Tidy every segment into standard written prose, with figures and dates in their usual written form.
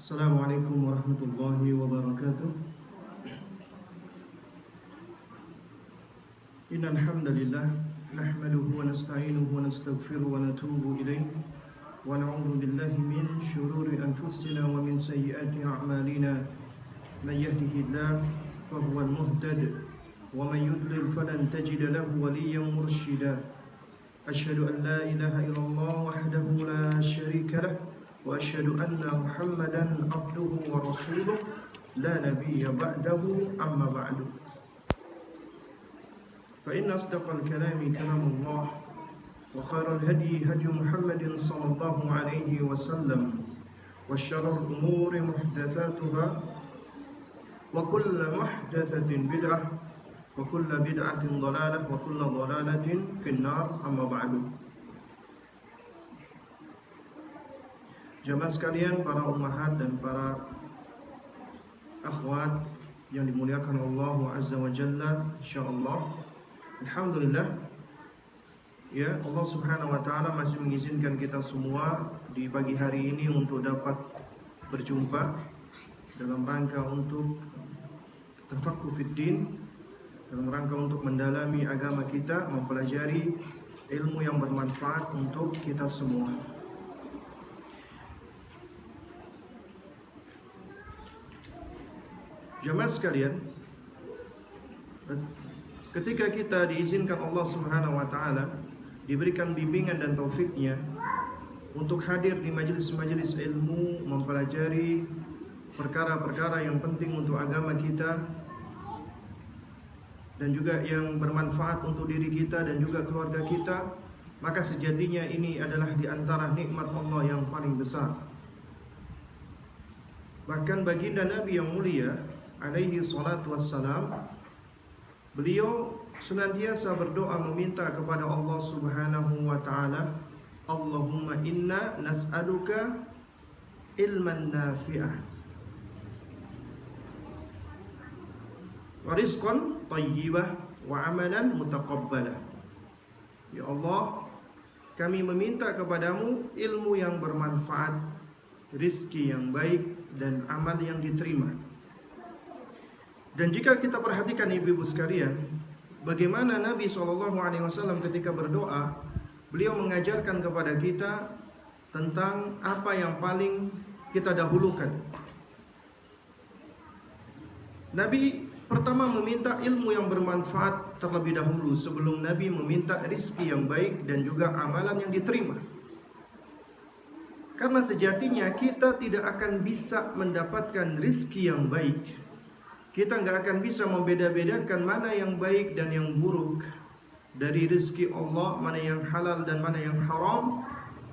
Assalamualaikum warahmatullahi wabarakatuh. Innal hamdalillah nahmaduhu wa nasta'inuhu wa nastaghfiruhu wa natubu ilayh wa na'udzu billahi min shururi anfusina wa min sayyiati a'malina. May yahdihillahu fa huwal muhtadi wa may yudlil falan tajida lahu waliyyan mursyida. Asyhadu an la ilaha illallah wahdahu la syarika lah wa asyhadu anna Muhammadan abduhu wa rasuluh la nabiyya ba'dahu amma ba'du. Fa inna asdaqal kalami kalamullah wa khairal hadi hadi Muhammadin sallallahu alaihi wasallam wa syarrul umuri muhdatsatuha wa kullu muhdatsatin bid'ah wa kullu bid'atin dhalalah wa kullu dhalalatin finnar amma ba'du. Jamaah sekalian, para ummahat dan para akhwat yang dimuliakan Allah Azza wa Jalla, insyaallah, alhamdulillah, ya, Allah Subhanahu wa taala masih mengizinkan kita semua di pagi hari ini untuk dapat berjumpa dalam rangka untuk tafaqquh fid din, dalam rangka untuk mendalami agama kita, mempelajari ilmu yang bermanfaat untuk kita semua. Jamaah sekalian, ketika kita diizinkan Allah Subhanahu wa taala, diberikan bimbingan dan taufiknya untuk hadir di majelis-majelis ilmu, mempelajari perkara-perkara yang penting untuk agama kita dan juga yang bermanfaat untuk diri kita dan juga keluarga kita, maka sejatinya ini adalah di antara nikmat Allah yang paling besar. Bahkan baginda Nabi yang mulia alaihi salatu wassalam, beliau senantiasa berdoa meminta kepada Allah Subhanahu wa taala, Allahumma inna nas'aluka ilman nafi'ah wa rizqan thayyibah wa amalan mutaqabbalah. Ya Allah, kami meminta kepadamu ilmu yang bermanfaat, rizki yang baik, dan amal yang diterima. Dan jika kita perhatikan ibu-ibu sekalian, bagaimana Nabi SAW ketika berdoa, beliau mengajarkan kepada kita tentang apa yang paling kita dahulukan. Nabi pertama meminta ilmu yang bermanfaat terlebih dahulu sebelum Nabi meminta rizki yang baik dan juga amalan yang diterima. Karena sejatinya kita tidak akan bisa mendapatkan rizki yang baik, kita nggak akan bisa membeda-bedakan mana yang baik dan yang buruk dari rezeki Allah, mana yang halal dan mana yang haram,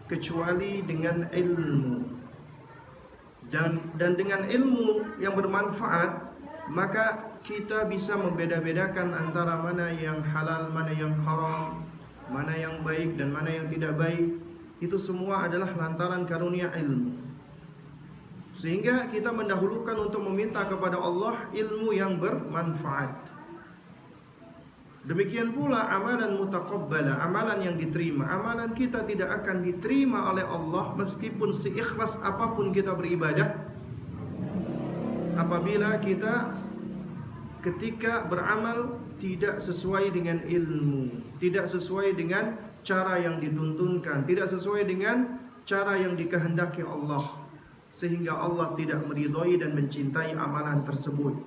kecuali dengan ilmu. Dan dengan ilmu yang bermanfaat, maka kita bisa membeda-bedakan antara mana yang halal, mana yang haram, mana yang baik dan mana yang tidak baik. Itu semua adalah lantaran karunia ilmu. Sehingga kita mendahulukan untuk meminta kepada Allah ilmu yang bermanfaat. Demikian pula amalan mutaqabbalah, amalan yang diterima. Amalan kita tidak akan diterima oleh Allah meskipun seikhlas apapun kita beribadah, apabila kita ketika beramal tidak sesuai dengan ilmu, tidak sesuai dengan cara yang dituntunkan, tidak sesuai dengan cara yang dikehendaki Allah, sehingga Allah tidak meridhai dan mencintai amalan tersebut.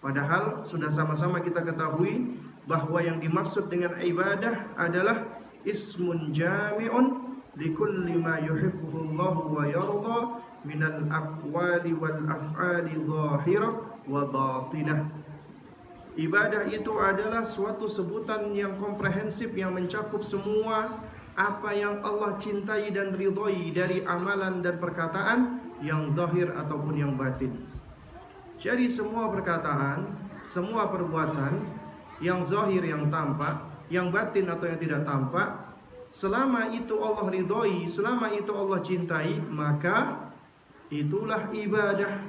Padahal sudah sama-sama kita ketahui bahwa yang dimaksud dengan ibadah adalah ismun jami'un likulli ma yuhibbuhullahu wa yarda minal aqwali wal af'ali zahirah wa batinah. Ibadah itu adalah suatu sebutan yang komprehensif yang mencakup semua apa yang Allah cintai dan ridhai dari amalan dan perkataan yang zahir ataupun yang batin. Jadi semua perkataan, semua perbuatan yang zahir yang tampak, yang batin atau yang tidak tampak, selama itu Allah ridhai, selama itu Allah cintai, maka itulah ibadah.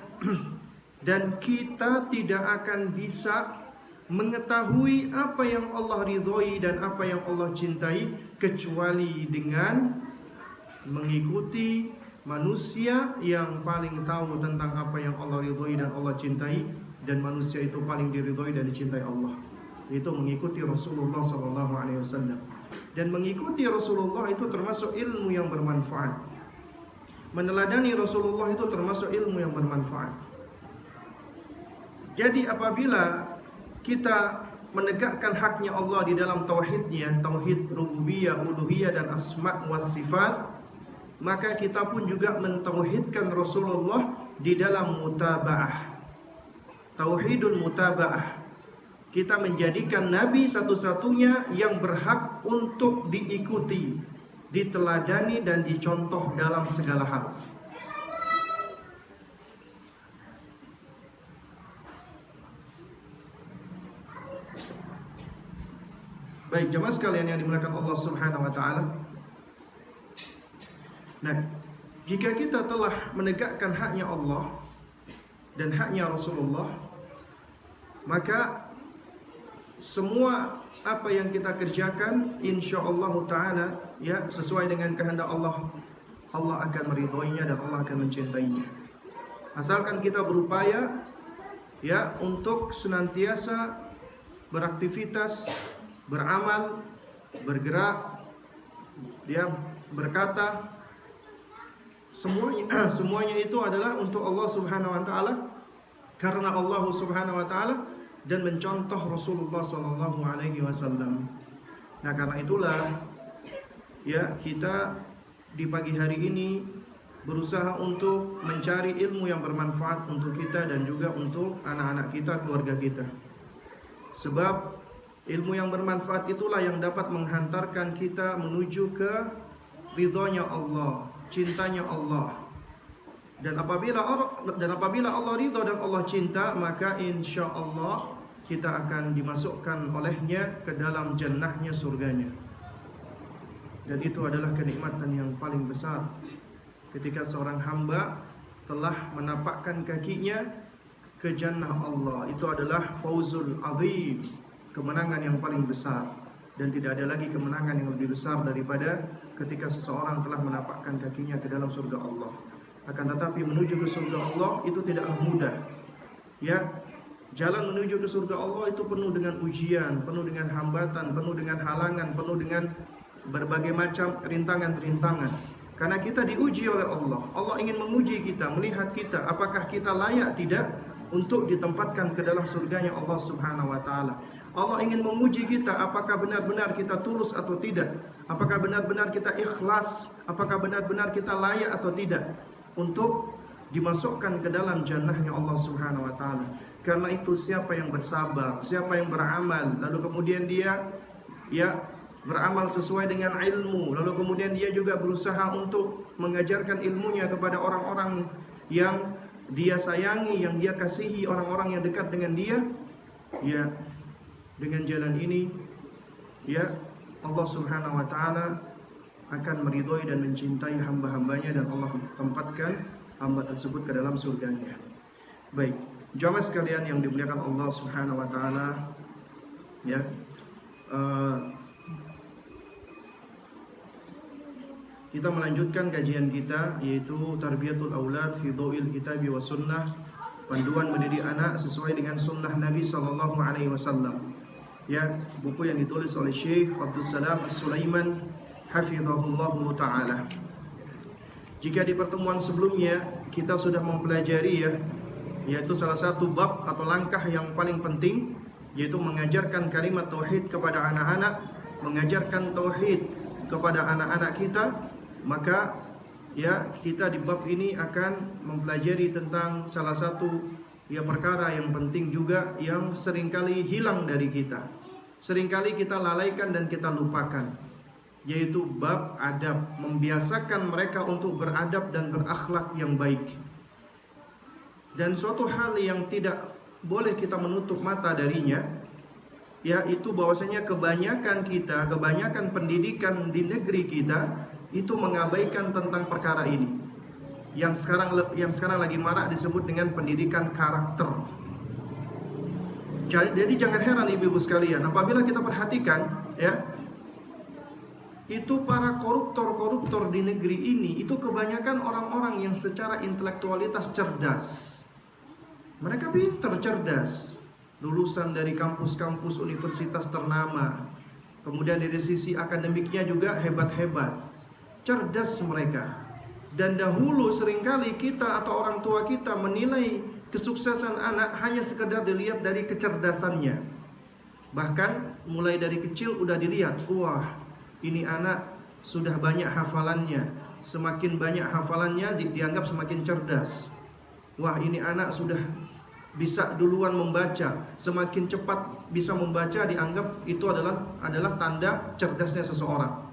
Dan kita tidak akan bisa mengetahui apa yang Allah ridhoi dan apa yang Allah cintai kecuali dengan mengikuti manusia yang paling tahu tentang apa yang Allah ridhoi dan Allah cintai, dan manusia itu paling diridhoi dan dicintai Allah, yaitu mengikuti Rasulullah SAW. Dan mengikuti Rasulullah itu termasuk ilmu yang bermanfaat. Meneladani Rasulullah itu termasuk ilmu yang bermanfaat. Jadi apabila kita menegakkan haknya Allah di dalam tauhidnya, tauhid rububiyah, uluhiyah dan asma wa sifat, maka kita pun juga mentauhidkan Rasulullah di dalam mutabaah. Tauhidul mutabaah. Kita menjadikan Nabi satu-satunya yang berhak untuk diikuti, diteladani dan dicontoh dalam segala hal. Baik jemaah sekalian yang dimuliakan Allah Subhanahu wa taala. Nah, jika kita telah menegakkan haknya Allah dan haknya Rasulullah, maka semua apa yang kita kerjakan insyaallah taala ya sesuai dengan kehendak Allah, Allah akan meridhoinya dan Allah akan mencintainya. Asalkan kita berupaya ya untuk senantiasa beraktivitas, beramal, bergerak, dia berkata, semuanya itu adalah untuk Allah Subhanahu wa taala, karena Allah Subhanahu wa taala, dan mencontoh Rasulullah sallallahu alaihi wasallam. Nah, karena itulah ya kita di pagi hari ini berusaha untuk mencari ilmu yang bermanfaat untuk kita dan juga untuk anak-anak kita, keluarga kita. Sebab ilmu yang bermanfaat itulah yang dapat menghantarkan kita menuju ke ridhonya Allah, cintanya Allah. Dan apabila Allah ridha dan Allah cinta, maka insya Allah kita akan dimasukkan olehnya ke dalam jannahnya, surganya. Dan itu adalah kenikmatan yang paling besar ketika seorang hamba telah menapakkan kakinya ke jannah Allah. Itu adalah fauzul azim, kemenangan yang paling besar. Dan tidak ada lagi kemenangan yang lebih besar daripada ketika seseorang telah menapakkan kakinya ke dalam surga Allah. Akan tetapi menuju ke surga Allah itu tidaklah mudah. Ya, jalan menuju ke surga Allah itu penuh dengan ujian, penuh dengan hambatan, penuh dengan halangan, penuh dengan berbagai macam rintangan-rintangan. Karena kita diuji oleh Allah. Allah ingin menguji kita, melihat kita apakah kita layak tidak untuk ditempatkan ke dalam surganya Allah Subhanahu wa taala. Allah ingin menguji kita apakah benar-benar kita tulus atau tidak, apakah benar-benar kita ikhlas, apakah benar-benar kita layak atau tidak untuk dimasukkan ke dalam jannahnya Allah Subhanahu wa taala. Karena itu siapa yang bersabar, siapa yang beramal, lalu kemudian dia ya beramal sesuai dengan ilmu, lalu kemudian dia juga berusaha untuk mengajarkan ilmunya kepada orang-orang yang dia sayangi, yang dia kasihi, orang-orang yang dekat dengan dia, ya dengan jalan ini ya Allah Subhanahu wa taala akan meridhoi dan mencintai hamba-hambanya, dan Allah tempatkan hamba tersebut ke dalam surganya. Baik, jamaah sekalian yang dimuliakan Allah Subhanahu wa taala, ya kita melanjutkan kajian kita, yaitu Tarbiyatul Aulad fi Dhawil Kitabi wa Sunnah, panduan mendidik anak sesuai dengan sunnah Nabi sallallahu alaihi wasallam. Ya, buku yang ditulis oleh Syekh Abdul Salam As-Sulaiman hafizahullahu taala. Jika di pertemuan sebelumnya kita sudah mempelajari ya, yaitu salah satu bab atau langkah yang paling penting, yaitu mengajarkan kalimat tauhid kepada anak-anak, mengajarkan tauhid kepada anak-anak kita, maka ya kita di bab ini akan mempelajari tentang salah satu ya perkara yang penting juga yang seringkali hilang dari kita, seringkali kita lalaikan dan kita lupakan, yaitu bab adab, membiasakan mereka untuk beradab dan berakhlak yang baik. Dan suatu hal yang tidak boleh kita menutup mata darinya, yaitu bahwasanya kebanyakan pendidikan di negeri kita itu mengabaikan tentang perkara ini. Yang sekarang lagi marak disebut dengan pendidikan karakter. Jadi jangan heran ibu-ibu sekalian, apabila kita perhatikan ya, itu para koruptor-koruptor di negeri ini itu kebanyakan orang-orang yang secara intelektualitas cerdas. Mereka pintar, cerdas, lulusan dari kampus-kampus universitas ternama. Kemudian dari sisi akademiknya juga hebat-hebat, cerdas mereka. Dan dahulu seringkali kita atau orang tua kita menilai kesuksesan anak hanya sekedar dilihat dari kecerdasannya. Bahkan mulai dari kecil udah dilihat, wah ini anak sudah banyak hafalannya. Semakin banyak hafalannya dianggap semakin cerdas. Wah ini anak sudah bisa duluan membaca, semakin cepat bisa membaca dianggap itu adalah tanda cerdasnya seseorang.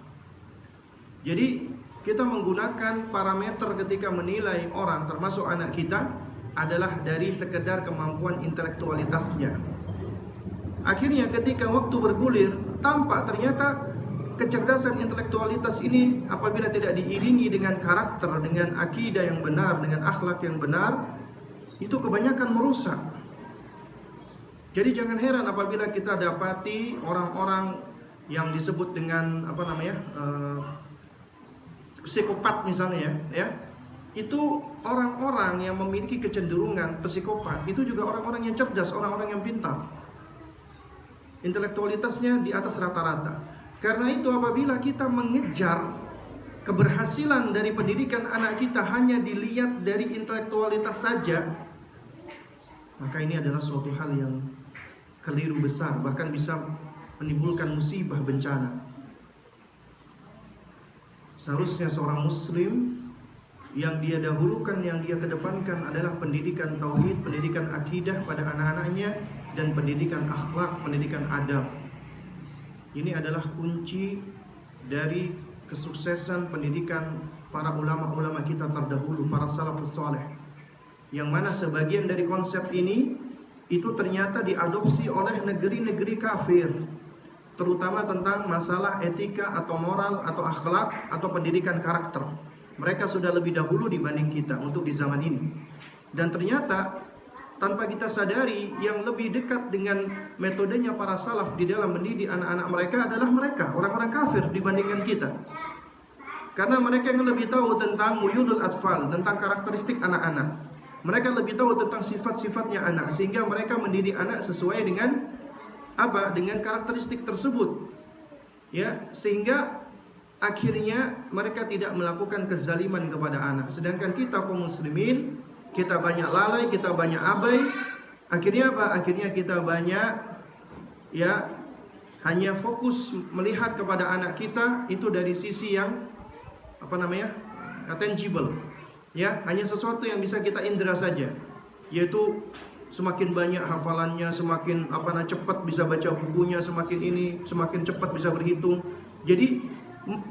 Jadi kita menggunakan parameter ketika menilai orang, termasuk anak kita, adalah dari sekedar kemampuan intelektualitasnya. Akhirnya ketika waktu bergulir, tampak ternyata kecerdasan intelektualitas ini apabila tidak diiringi dengan karakter, dengan akidah yang benar, dengan akhlak yang benar, itu kebanyakan merusak. Jadi jangan heran apabila kita dapati orang-orang yang disebut dengan psikopat misalnya ya. Itu orang-orang yang memiliki kecenderungan psikopat, itu juga orang-orang yang cerdas, orang-orang yang pintar. Intelektualitasnya di atas rata-rata. Karena itu apabila kita mengejar keberhasilan dari pendidikan anak kita hanya dilihat dari intelektualitas saja, maka ini adalah suatu hal yang keliru besar, bahkan bisa menimbulkan musibah, bencana. Seharusnya seorang muslim yang dia dahulukan, yang dia kedepankan adalah pendidikan tauhid, pendidikan akidah pada anak-anaknya, dan pendidikan akhlak, pendidikan adab. Ini adalah kunci dari kesuksesan pendidikan para ulama-ulama kita terdahulu, para salafus saleh. Yang mana sebagian dari konsep ini itu ternyata diadopsi oleh negeri-negeri kafir, terutama tentang masalah etika atau moral atau akhlak atau pendidikan karakter. Mereka sudah lebih dahulu dibanding kita untuk di zaman ini. Dan ternyata tanpa kita sadari, yang lebih dekat dengan metodenya para salaf di dalam mendidik anak-anak mereka adalah mereka, orang-orang kafir dibandingkan kita. Karena mereka yang lebih tahu tentang muyulul atfal, tentang karakteristik anak-anak. Mereka lebih tahu tentang sifat-sifatnya anak, sehingga mereka mendidik anak sesuai dengan apa? Dengan karakteristik tersebut. Ya, sehingga akhirnya mereka tidak melakukan kezaliman kepada anak. Sedangkan kita kaum muslimin, kita banyak lalai, kita banyak abai. Akhirnya apa? Akhirnya kita banyak ya hanya fokus melihat kepada anak kita itu dari sisi yang tangible. Ya, hanya sesuatu yang bisa kita indera saja. Yaitu semakin banyak hafalannya, semakin cepat bisa baca bukunya, semakin cepat bisa berhitung. Jadi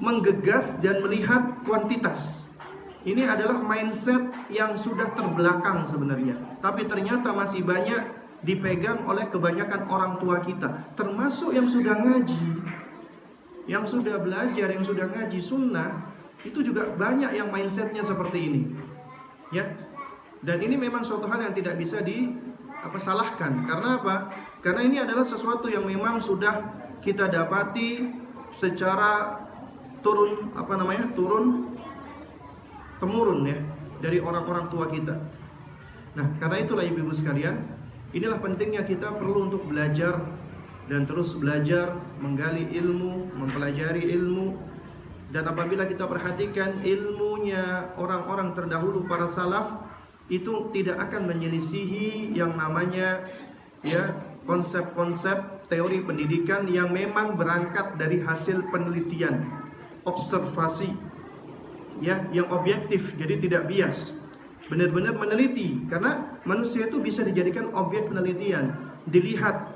menggegas dan melihat kuantitas. Ini adalah mindset yang sudah terbelakang sebenarnya, tapi ternyata masih banyak dipegang oleh kebanyakan orang tua kita, termasuk yang sudah ngaji, yang sudah belajar, yang sudah ngaji sunnah. Itu juga banyak yang mindsetnya seperti ini, ya. Dan ini memang suatu hal yang tidak bisa salahkan. Karena apa? Karena ini adalah sesuatu yang memang sudah kita dapati secara turun temurun ya dari orang-orang tua kita. Nah, karena itulah ibu-ibu sekalian, inilah pentingnya kita perlu untuk belajar dan terus belajar, menggali ilmu, mempelajari ilmu. Dan apabila kita perhatikan ilmunya orang-orang terdahulu para salaf, itu tidak akan menyelisihi yang namanya ya konsep-konsep teori pendidikan yang memang berangkat dari hasil penelitian, observasi, ya, yang objektif, jadi tidak bias, benar-benar meneliti. Karena manusia itu bisa dijadikan objek penelitian, dilihat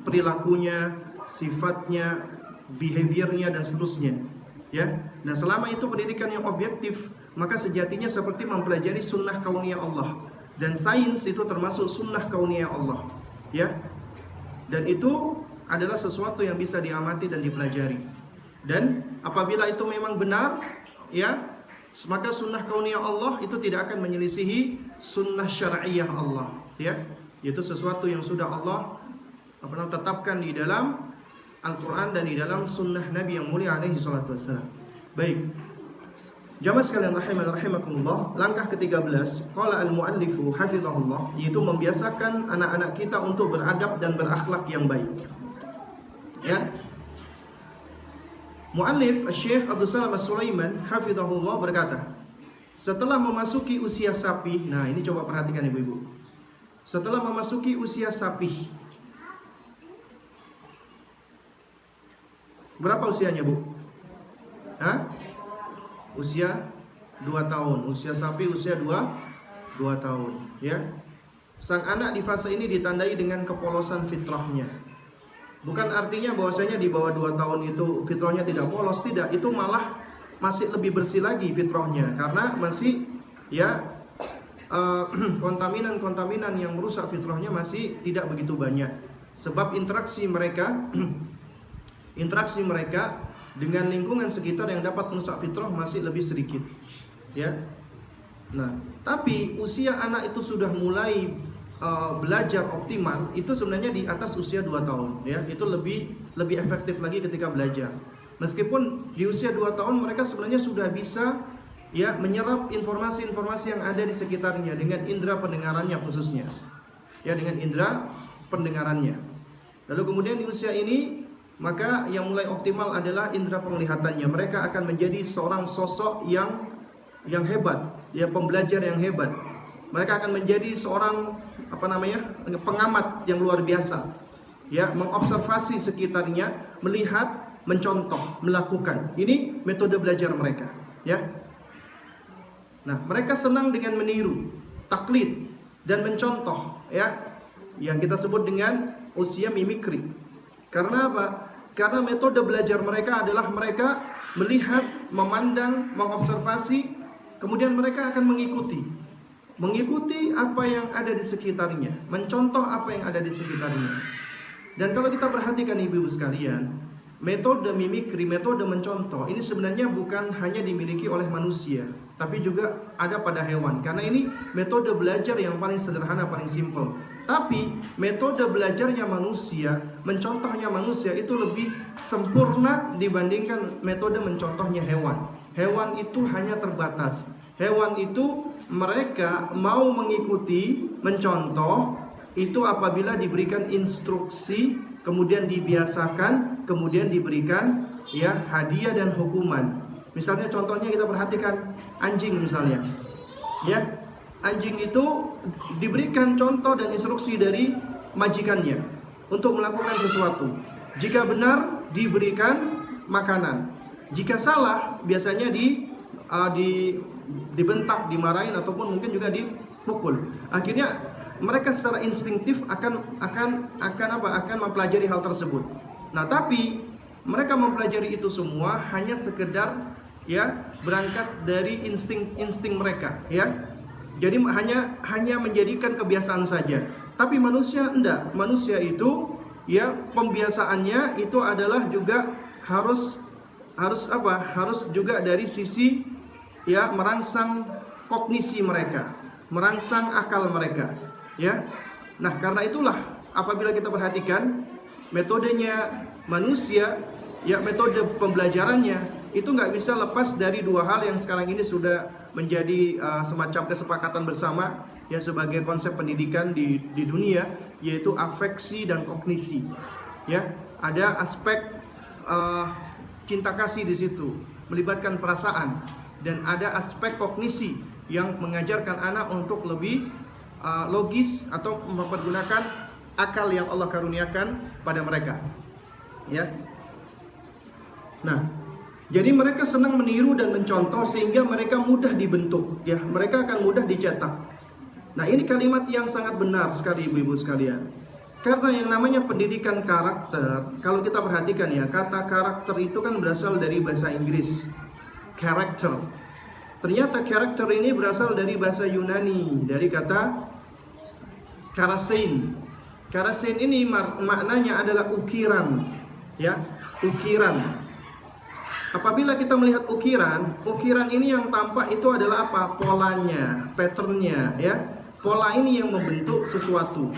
perilakunya, sifatnya, behaviornya dan seterusnya, ya. Nah, selama itu pendidikan yang objektif, maka sejatinya seperti mempelajari sunnah kauniyah Allah. Dan sains itu termasuk sunnah kauniyah Allah, ya. Dan itu adalah sesuatu yang bisa diamati dan dipelajari. Dan apabila itu memang benar, ya, maka sunnah kauniyah Allah itu tidak akan menyelisihi sunnah syar'iyah Allah, ya, yaitu sesuatu yang sudah Allah tetapkan di dalam Al-Quran dan di dalam sunnah Nabi yang mulia alaihi salatu wassalam. Baik, jamaah sekalian rahimakumullah, langkah ke-13 qala al-muallifu hafizahullah, yaitu membiasakan anak-anak kita untuk beradab dan berakhlak yang baik. Ya. Muallif Syekh Abdul Salam As-Sulaiman hafizahullah berkata, setelah memasuki usia sapi, nah ini coba perhatikan ibu-ibu. Setelah memasuki usia sapi, berapa usianya, Bu? Hah? Usia 2 tahun. Usia sapi usia 2 tahun, ya. Sang anak di fase ini ditandai dengan kepolosan fitrahnya. Bukan artinya bahwasanya di bawah 2 tahun itu fitrahnya tidak polos, tidak. Itu malah masih lebih bersih lagi fitrahnya, karena masih ya kontaminan-kontaminan yang merusak fitrahnya masih tidak begitu banyak. Sebab interaksi mereka dengan lingkungan sekitar yang dapat merusak fitrah masih lebih sedikit, ya. Nah, tapi usia anak itu sudah mulai belajar optimal itu sebenarnya di atas usia 2 tahun, ya. Itu lebih efektif lagi ketika belajar. Meskipun di usia 2 tahun mereka sebenarnya sudah bisa ya menyerap informasi-informasi yang ada di sekitarnya dengan indera pendengarannya khususnya. Ya, dengan indera pendengarannya. Lalu kemudian di usia ini maka yang mulai optimal adalah indera penglihatannya. Mereka akan menjadi seorang sosok yang hebat, ya, pembelajar yang hebat. Mereka akan menjadi seorang pengamat yang luar biasa. Ya, mengobservasi sekitarnya, melihat, mencontoh, melakukan. Ini metode belajar mereka, ya. Nah, mereka senang dengan meniru, taklid dan mencontoh, ya. Yang kita sebut dengan usia mimikri. Karena apa? Karena metode belajar mereka adalah mereka melihat, memandang, mengobservasi, kemudian mereka akan mengikuti apa yang ada di sekitarnya, mencontoh apa yang ada di sekitarnya. Dan kalau kita perhatikan ibu-ibu sekalian, metode mimikri, metode mencontoh ini sebenarnya bukan hanya dimiliki oleh manusia, tapi juga ada pada hewan. Karena ini metode belajar yang paling sederhana, paling simple. Tapi metode belajarnya manusia, mencontohnya manusia itu lebih sempurna dibandingkan metode mencontohnya hewan. Hewan itu hanya terbatas. Hewan itu mereka mau mengikuti, mencontoh itu apabila diberikan instruksi, kemudian dibiasakan, kemudian diberikan ya hadiah dan hukuman. Misalnya contohnya kita perhatikan anjing misalnya. Ya. Anjing itu diberikan contoh dan instruksi dari majikannya untuk melakukan sesuatu. Jika benar diberikan makanan. Jika salah biasanya dibentak, dimarahin ataupun mungkin juga dipukul. Akhirnya mereka secara instingtif akan mempelajari hal tersebut. Nah, tapi mereka mempelajari itu semua hanya sekedar ya berangkat dari insting mereka, ya. Jadi hanya menjadikan kebiasaan saja. Tapi manusia enggak. Manusia itu ya pembiasaannya itu adalah juga harus juga dari sisi ya merangsang kognisi mereka, merangsang akal mereka, ya. Nah, karena itulah apabila kita perhatikan metodenya manusia, ya metode pembelajarannya itu nggak bisa lepas dari 2 hal yang sekarang ini sudah menjadi semacam kesepakatan bersama ya sebagai konsep pendidikan di dunia, yaitu afeksi dan kognisi. Ya, ada aspek cinta kasih di situ, melibatkan perasaan, dan ada aspek kognisi yang mengajarkan anak untuk lebih logis atau mempergunakan akal yang Allah karuniakan pada mereka. Ya. Nah, jadi mereka senang meniru dan mencontoh sehingga mereka mudah dibentuk, ya. Mereka akan mudah dicetak. Nah, ini kalimat yang sangat benar sekali ibu-ibu sekalian. Karena yang namanya pendidikan karakter, kalau kita perhatikan ya, kata karakter itu kan berasal dari bahasa Inggris, character. Ternyata karakter ini berasal dari bahasa Yunani, dari kata karasein. Karasein ini maknanya adalah ukiran, ya, ukiran. Apabila kita melihat ukiran ini yang tampak itu adalah apa? Polanya, patternnya, ya. Pola ini yang membentuk sesuatu.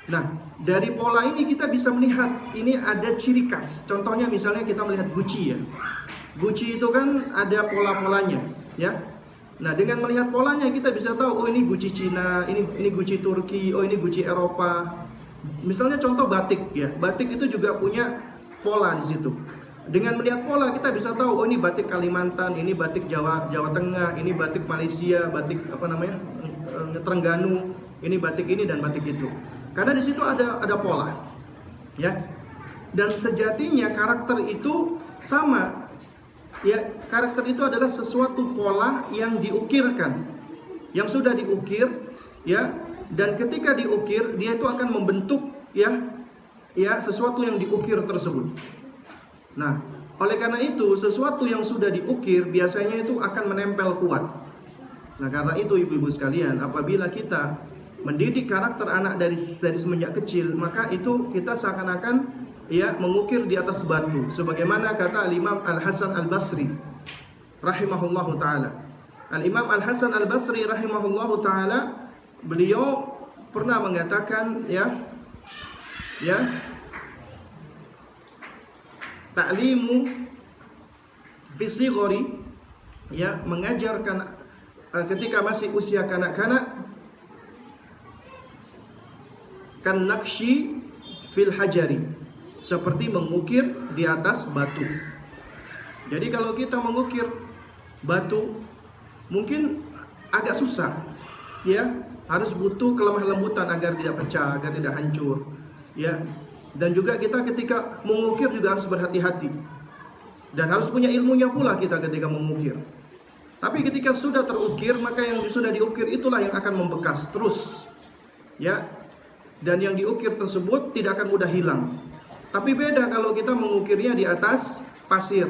Nah, dari pola ini kita bisa melihat ini ada ciri khas. Contohnya misalnya kita melihat Gucci ya. Gucci itu kan ada pola-polanya, ya. Nah, dengan melihat polanya kita bisa tahu, oh ini Gucci Cina, ini Gucci Turki, oh ini Gucci Eropa. Misalnya contoh batik ya. Batik itu juga punya pola di situ. Dengan melihat pola kita bisa tahu, oh ini batik Kalimantan, ini batik Jawa Tengah, ini batik Malaysia, batik apa namanya? Terengganu, ini batik ini dan batik itu. Karena di situ ada pola. Ya. Dan sejatinya karakter itu sama. Ya, karakter itu adalah sesuatu pola yang diukirkan. Yang sudah diukir, ya. Dan ketika diukir, dia itu akan membentuk ya sesuatu yang diukir tersebut. Nah, oleh karena itu sesuatu yang sudah diukir biasanya itu akan menempel kuat. Nah, karena itu ibu-ibu sekalian, apabila kita mendidik karakter anak dari semenjak kecil, maka itu kita seakan-akan ya mengukir di atas batu. Sebagaimana kata Al-Imam Al-Hasan Al-Basri rahimahullahu taala. Al-Imam Al-Hasan Al-Basri rahimahullahu taala, beliau pernah mengatakan ta'limu fi sighari, ya, mengajarkan ketika masih usia kanak-kanak, kan nakshi fil hajari, seperti mengukir di atas batu. Jadi kalau kita mengukir batu mungkin agak susah, ya, harus butuh kelemah lembutan agar tidak pecah, agar tidak hancur, ya. Dan juga kita ketika mengukir juga harus berhati-hati. Dan harus punya ilmunya pula kita ketika mengukir. Tapi ketika sudah terukir, maka yang sudah diukir itulah yang akan membekas terus. Ya. Dan yang diukir tersebut tidak akan mudah hilang. Tapi beda kalau kita mengukirnya di atas pasir.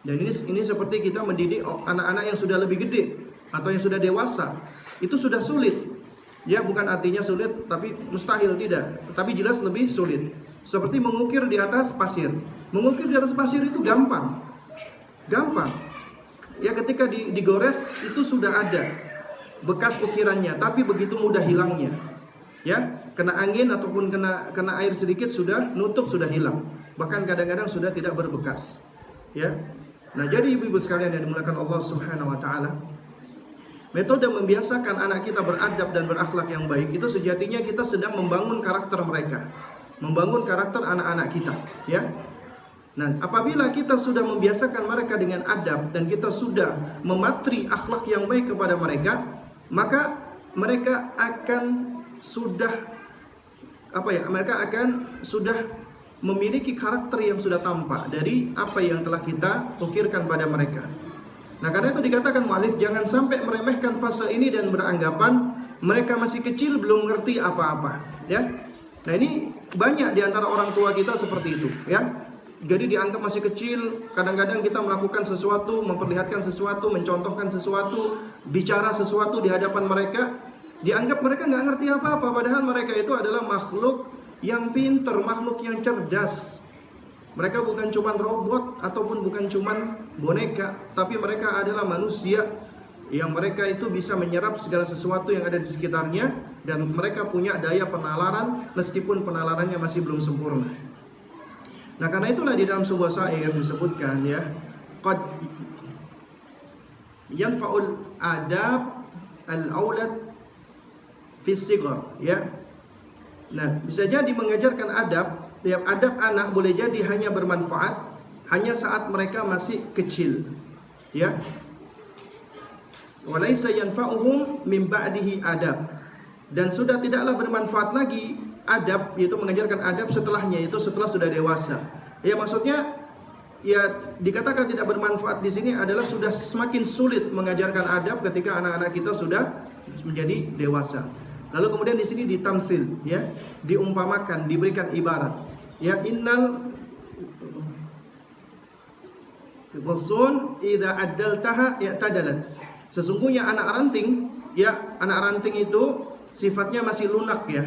Dan ini seperti kita mendidik anak-anak yang sudah lebih gede atau yang sudah dewasa. Itu sudah sulit. Ya, bukan artinya sulit, tapi mustahil tidak. Tapi jelas lebih sulit. Seperti mengukir di atas pasir. Mengukir di atas pasir itu gampang. Gampang. Ya, ketika digores itu sudah ada bekas ukirannya, tapi begitu mudah hilangnya. Ya, kena angin ataupun kena air sedikit sudah nutup, sudah hilang. Bahkan kadang-kadang sudah tidak berbekas. Ya. Nah, jadi ibu-ibu sekalian yang dimuliakan Allah Subhanahu wa taala, metode membiasakan anak kita beradab dan berakhlak yang baik itu sejatinya kita sedang membangun karakter mereka, membangun karakter anak-anak kita, ya. Nah, apabila kita sudah membiasakan mereka dengan adab dan kita sudah mematri akhlak yang baik kepada mereka, maka mereka akan sudah memiliki karakter yang sudah tampak dari apa yang telah kita ukirkan pada mereka. Nah, karena itu dikatakan mu'alif, jangan sampai meremehkan fase ini dan beranggapan mereka masih kecil belum ngerti apa-apa, ya. Nah, ini banyak di antara orang tua kita seperti itu, ya. Jadi dianggap masih kecil, kadang-kadang kita melakukan sesuatu, memperlihatkan sesuatu, mencontohkan sesuatu, bicara sesuatu di hadapan mereka, dianggap mereka nggak ngerti apa-apa, padahal mereka itu adalah makhluk yang pintar, makhluk yang cerdas. Mereka bukan cuma robot ataupun bukan cuma boneka, tapi mereka adalah manusia yang mereka itu bisa menyerap segala sesuatu yang ada di sekitarnya, dan mereka punya daya penalaran meskipun penalarannya masih belum sempurna. Nah, karena itulah di dalam sebuah syair disebutkan, ya, qad yanfa'ul adab al-aulad fi sighar, ya. Nah, bisa jadi mengajarkan adab, ya, adab anak boleh jadi hanya bermanfaat hanya saat mereka masih kecil, ya. Walaysa yanfa'uhum min ba'dihi adab, dan sudah tidaklah bermanfaat lagi adab, yaitu mengajarkan adab setelahnya, itu setelah sudah dewasa. Ya, maksudnya ya dikatakan tidak bermanfaat di sini adalah sudah semakin sulit mengajarkan adab ketika anak-anak kita sudah menjadi dewasa. Lalu kemudian di sini ditamsil, ya, diumpamakan, diberikan ibarat. Ya, innal ghusun idza addaltaha ya'tadalat. Sesungguhnya anak ranting, ya, anak ranting itu sifatnya masih lunak, ya.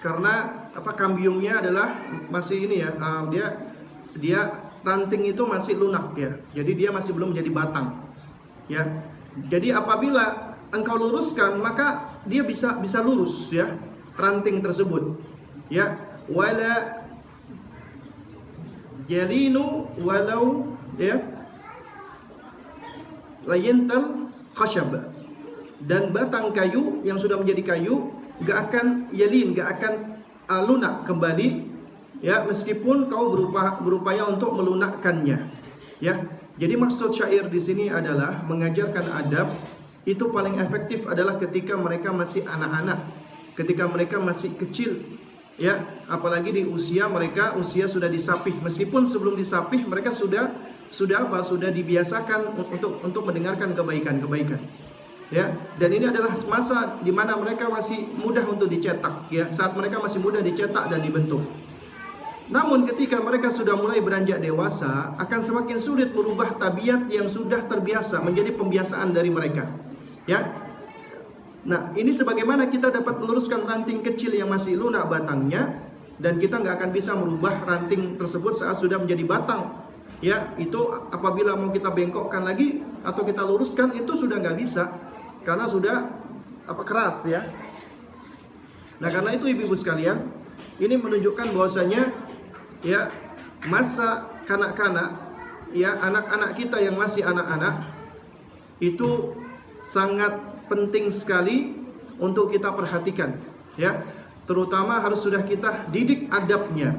Karena kambiumnya adalah masih ini, ya, dia ranting itu masih lunak, ya. Jadi dia masih belum menjadi batang. Ya. Jadi apabila engkau luruskan, maka dia bisa lurus, ya, ranting tersebut. Ya, wala yalinu walau ya layental khashab, dan batang kayu yang sudah menjadi kayu gak akan yalin, gak akan lunak kembali ya, meskipun kau berupaya untuk melunakkannya ya. Jadi maksud syair di sini adalah mengajarkan adab itu paling efektif adalah ketika mereka masih anak-anak, ketika mereka masih kecil ya, apalagi di usia mereka sudah disapih, meskipun sebelum disapih mereka sudah dibiasakan untuk mendengarkan kebaikan ya. Dan ini adalah masa di mana mereka masih mudah untuk dicetak ya, saat mereka masih mudah dicetak dan dibentuk. Namun ketika mereka sudah mulai beranjak dewasa, akan semakin sulit merubah tabiat yang sudah terbiasa menjadi pembiasaan dari mereka ya. Nah, ini sebagaimana kita dapat meluruskan ranting kecil yang masih lunak batangnya, dan kita nggak akan bisa merubah ranting tersebut saat sudah menjadi batang ya. Itu apabila mau kita bengkokkan lagi atau kita luruskan, itu sudah nggak bisa karena sudah keras ya. Nah, karena itu ibu-ibu sekalian, ini menunjukkan bahwasanya ya, masa kanak-kanak ya, anak-anak kita yang masih anak-anak itu sangat penting sekali untuk kita perhatikan ya, terutama harus sudah kita didik adabnya.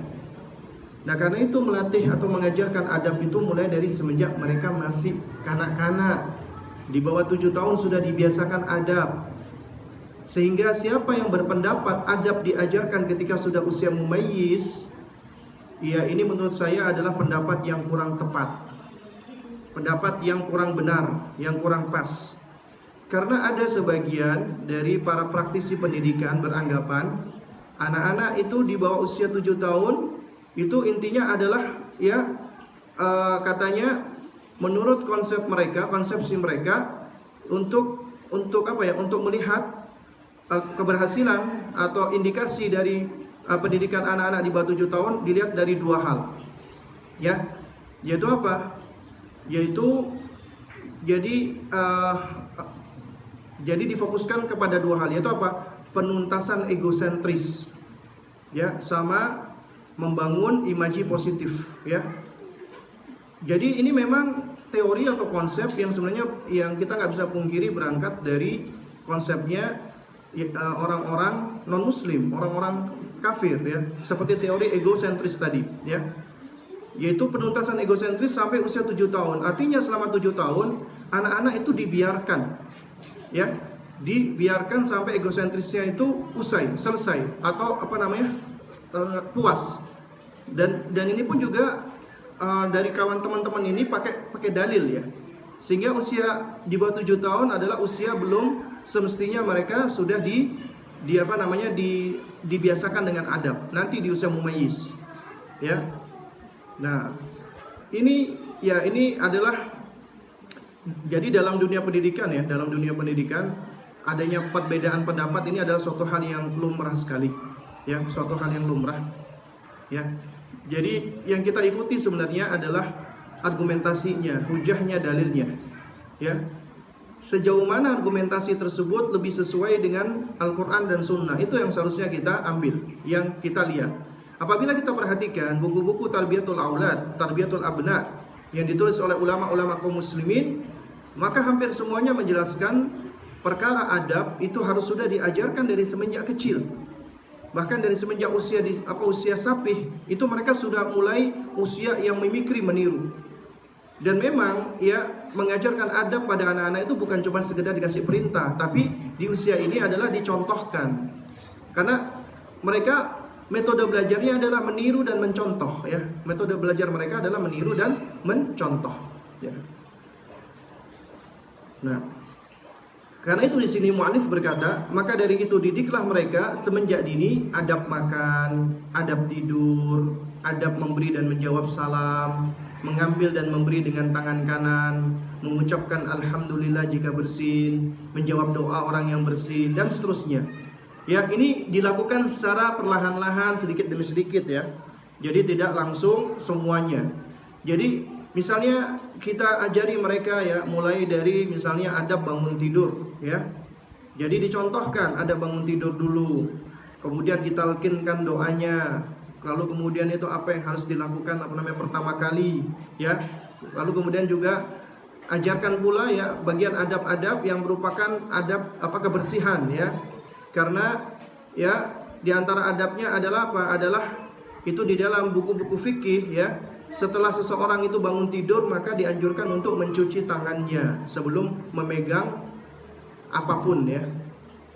Nah, karena itu melatih atau mengajarkan adab itu mulai dari semenjak mereka masih kanak-kanak, di bawah 7 tahun sudah dibiasakan adab. Sehingga siapa yang berpendapat adab diajarkan ketika sudah usia mumayyiz, ya ini menurut saya adalah pendapat yang kurang tepat, pendapat yang kurang benar, yang kurang pas. Karena ada sebagian dari para praktisi pendidikan beranggapan anak-anak itu di bawah usia 7 tahun itu intinya adalah ya katanya menurut konsepsi mereka untuk apa ya, untuk melihat keberhasilan atau indikasi dari pendidikan anak-anak di bawah 7 tahun dilihat dari 2 hal ya, yaitu apa? Yaitu jadi difokuskan kepada 2 hal, yaitu apa? Penuntasan egosentris ya, sama membangun imaji positif ya. Jadi ini memang teori atau konsep yang sebenarnya yang kita nggak bisa pungkiri berangkat dari konsepnya orang-orang non muslim, orang-orang kafir ya, seperti teori egosentris tadi ya, yaitu penuntasan egosentris sampai usia 7 tahun. Artinya selama 7 tahun anak-anak itu dibiarkan ya, dibiarkan sampai egosentrisnya itu selesai atau puas. Dan ini pun juga dari kawan teman-teman ini pakai dalil ya, sehingga usia di bawah 7 tahun adalah usia belum semestinya mereka sudah dibiasakan dengan adab nanti di usia mumayyiz ya. Nah, ini adalah jadi dalam dunia pendidikan ya, dalam dunia pendidikan adanya perbedaan pendapat ini adalah suatu hal yang lumrah sekali ya, suatu hal yang lumrah ya. Jadi yang kita ikuti sebenarnya adalah argumentasinya, hujahnya, dalilnya ya. Sejauh mana argumentasi tersebut lebih sesuai dengan Al-Quran dan Sunnah, itu yang seharusnya kita ambil, yang kita lihat. Apabila kita perhatikan buku-buku Tarbiyatul Aulad, Tarbiyatul Abna yang ditulis oleh ulama-ulama kaum muslimin, maka hampir semuanya menjelaskan perkara adab itu harus sudah diajarkan dari semenjak kecil. Bahkan dari semenjak usia sapih itu mereka sudah mulai usia yang memikri, meniru. Dan memang ya, mengajarkan adab pada anak-anak itu bukan cuma sekedar dikasih perintah, tapi di usia ini adalah dicontohkan. Karena mereka metode belajarnya adalah meniru dan mencontoh ya. Metode belajar mereka adalah meniru dan mencontoh ya. Nah, karena itu di sini mu'allif berkata, maka dari itu didiklah mereka semenjak dini adab makan, adab tidur, adab memberi dan menjawab salam, mengambil dan memberi dengan tangan kanan, mengucapkan alhamdulillah jika bersin, menjawab doa orang yang bersin, dan seterusnya. Ya, ini dilakukan secara perlahan-lahan, sedikit demi sedikit ya. Jadi tidak langsung semuanya. Jadi misalnya kita ajari mereka ya, mulai dari misalnya adab bangun tidur ya. Jadi dicontohkan adab bangun tidur dulu. kemudian ditalkinkan doanya, lalu kemudian itu apa yang harus dilakukan pertama kali, ya. Lalu kemudian juga ajarkan pula ya bagian adab-adab yang merupakan adab kebersihan, ya. Karena ya di antara adabnya adalah apa? Adalah itu di dalam buku-buku fikih, ya. Setelah seseorang itu bangun tidur, maka dianjurkan untuk mencuci tangannya sebelum memegang apapun, ya.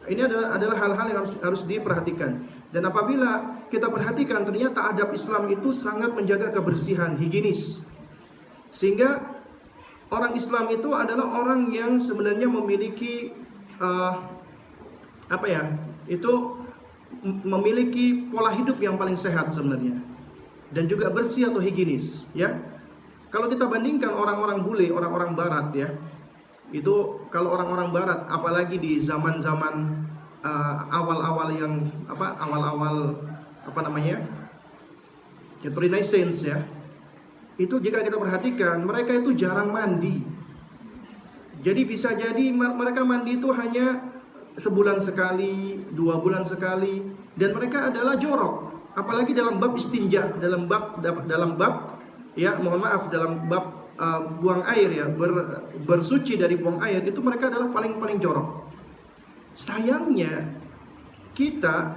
Ini adalah hal-hal yang harus diperhatikan. Dan apabila kita perhatikan, ternyata adab Islam itu sangat menjaga kebersihan, higienis. Sehingga orang Islam itu adalah orang yang sebenarnya memiliki memiliki pola hidup yang paling sehat sebenarnya, dan juga bersih atau higienis, ya. Kalau kita bandingkan orang-orang bule, orang-orang barat, ya, itu kalau orang-orang barat, apalagi di zaman-zaman awal-awal Renaissance, ya, itu jika kita perhatikan mereka itu jarang mandi. Jadi bisa jadi mereka mandi itu hanya sebulan sekali, 2 bulan sekali, dan mereka adalah jorok. Apalagi dalam bab istinja, dalam bab buang air, ya, bersuci dari buang air, itu mereka adalah paling jorok. Sayangnya kita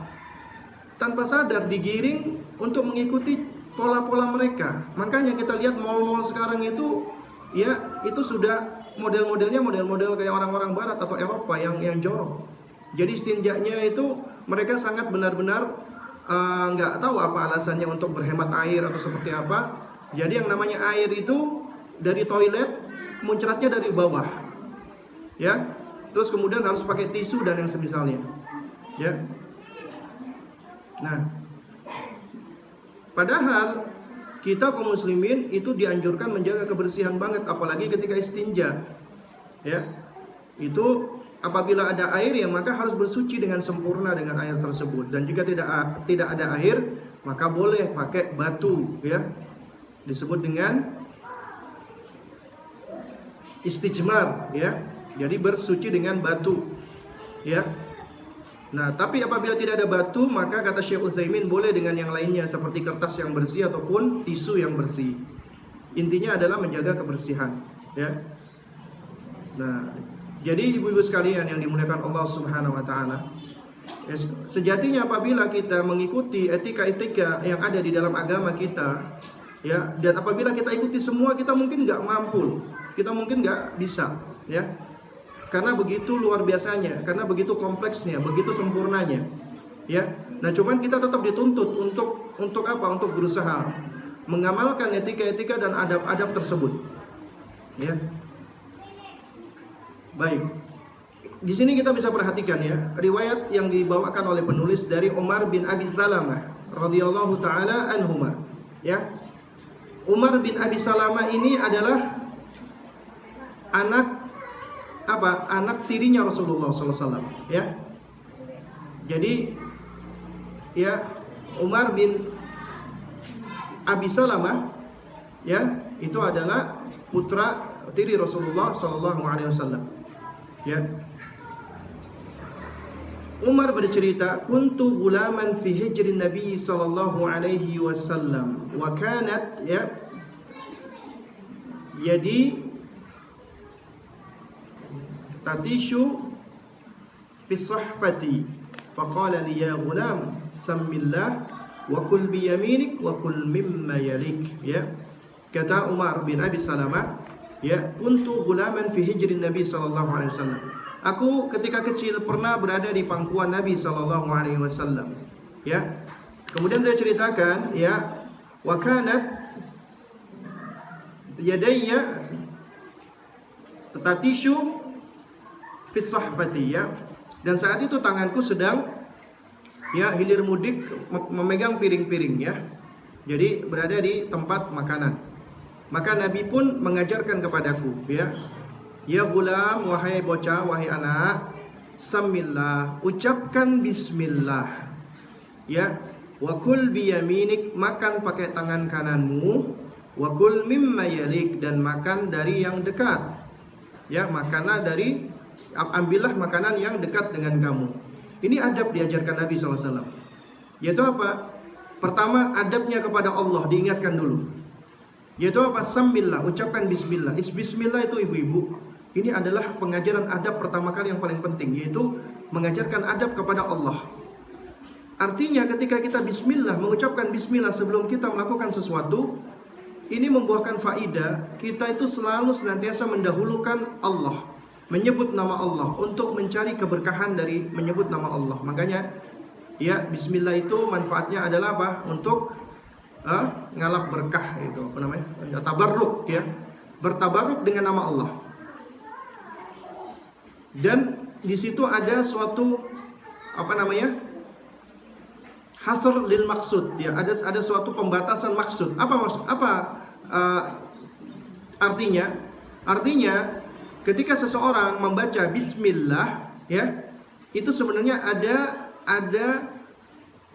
tanpa sadar digiring untuk mengikuti pola-pola mereka. Makanya kita lihat mall-mall sekarang itu, ya, itu sudah model-modelnya model-model kayak orang-orang barat atau Eropa yang jorok. Jadi istinjanya itu mereka sangat benar-benar nggak tahu apa alasannya untuk berhemat air atau seperti apa. Jadi yang namanya air itu dari toilet muncratnya dari bawah, ya. Terus kemudian harus pakai tisu dan yang semisalnya, ya. Nah, padahal kita kaum muslimin itu dianjurkan menjaga kebersihan banget, apalagi ketika istinja, ya. Itu apabila ada air, ya, maka harus bersuci dengan sempurna dengan air tersebut. Dan jika tidak ada air, maka boleh pakai batu, ya. Disebut dengan istijmar, ya. Jadi bersuci dengan batu, ya. Nah, tapi apabila tidak ada batu, maka kata Syekh Utsaimin boleh dengan yang lainnya seperti kertas yang bersih ataupun tisu yang bersih. Intinya adalah menjaga kebersihan, ya. Nah, jadi ibu-ibu sekalian yang dimuliakan Allah Subhanahu wa taala, ya, sejatinya apabila kita mengikuti etika-etika yang ada di dalam agama kita, ya, dan apabila kita ikuti semua, kita mungkin nggak mampu, kita mungkin nggak bisa, ya. Karena begitu luar biasanya, karena begitu kompleksnya, begitu sempurnanya, ya. Nah, cuman kita tetap dituntut untuk apa? Untuk berusaha mengamalkan etika-etika dan adab-adab tersebut, ya. Baik. Di sini kita bisa perhatikan, ya, riwayat yang dibawakan oleh penulis dari Umar bin Abi Salamah radhiyallahu taala anhuma, ya. Umar bin Abi Salamah ini adalah anak tirinya Rasulullah SAW, ya. Jadi, ya, Umar bin Abi Salamah, ya, itu adalah putra tiri Rasulullah SAW, ya. Umar bercerita, kuntu gulaman fi hijrin Nabi sallallahu alaihi wasallam wa kanat, ya, jadi tatishu fi sahfati faqala li ya gulam sammillah wa kul bi yaminik wa kul mimma yalik, ya. Kata Umar bin Abi Salamah, ya, kuntu gulaman fi hijrin Nabi sallallahu alaihi wasallam. Aku ketika kecil pernah berada di pangkuan Nabi sallallahu alaihi wasallam, ya. Kemudian dia ceritakan, ya, wa kanat yadayya tatishu fi sahfati, ya. Dan saat itu tanganku sedang, ya, hilir mudik memegang piring-piring, ya. Jadi berada di tempat makanan. Maka Nabi pun mengajarkan kepadaku, ya. Ya gulam, wahai bocah, wahai anak, samillah, ucapkan bismillah, ya. Wa kul biyaminik, makan pakai tangan kananmu. Wa kul mimma yalik, dan makan dari yang dekat, ya. Ambillah makanan yang dekat dengan kamu. Ini adab diajarkan Nabi SAW. Yaitu apa? Pertama, adabnya kepada Allah diingatkan dulu. Yaitu apa? Sambillah, ucapkan bismillah. Bismillah itu ibu-ibu, ini adalah pengajaran adab pertama kali yang paling penting, yaitu mengajarkan adab kepada Allah. Artinya ketika kita bismillah, mengucapkan bismillah sebelum kita melakukan sesuatu, ini membuahkan faedah. Kita itu selalu senantiasa mendahulukan Allah, menyebut nama Allah, untuk mencari keberkahan dari menyebut nama Allah. Makanya ya, bismillah itu manfaatnya adalah apa? Untuk ngalap berkah, itu apa namanya? Tabarruk, ya. Bertabarruk dengan nama Allah. Dan di situ ada suatu apa namanya? Hasr lil maksud, ya. Ada suatu pembatasan maksud. Apa maksud? Artinya? Artinya ketika seseorang membaca bismillah, ya, itu sebenarnya ada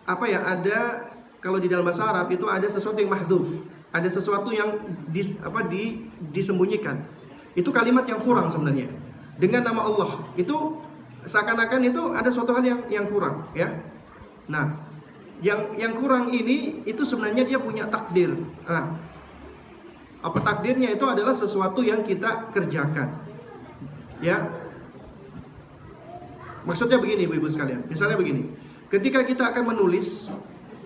apa ya? Ada, kalau di dalam bahasa Arab itu ada sesuatu yang mahdzuf, ada sesuatu yang disembunyikan. Itu kalimat yang kurang sebenarnya. Dengan nama Allah itu seakan-akan itu ada suatu hal yang kurang, ya. Nah, yang kurang ini itu sebenarnya dia punya takdir. Nah, apa takdirnya? Itu adalah sesuatu yang kita kerjakan, ya. Maksudnya begini, ibu-ibu sekalian. Misalnya begini, ketika kita akan menulis,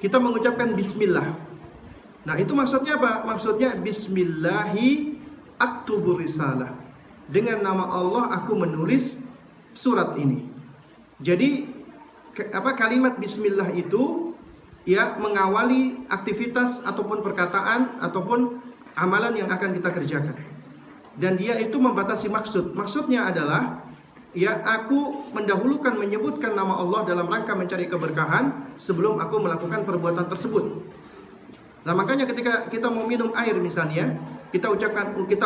kita mengucapkan bismillah. Nah, itu maksudnya apa? Maksudnya bismillahi aktubur risalah. Dengan nama Allah aku menulis surat ini. Jadi kalimat bismillah itu ya mengawali aktivitas ataupun perkataan ataupun amalan yang akan kita kerjakan. Dan dia itu membatasi maksud. Maksudnya adalah ya, aku mendahulukan menyebutkan nama Allah dalam rangka mencari keberkahan sebelum aku melakukan perbuatan tersebut. Nah, makanya ketika kita mau minum air misalnya, kita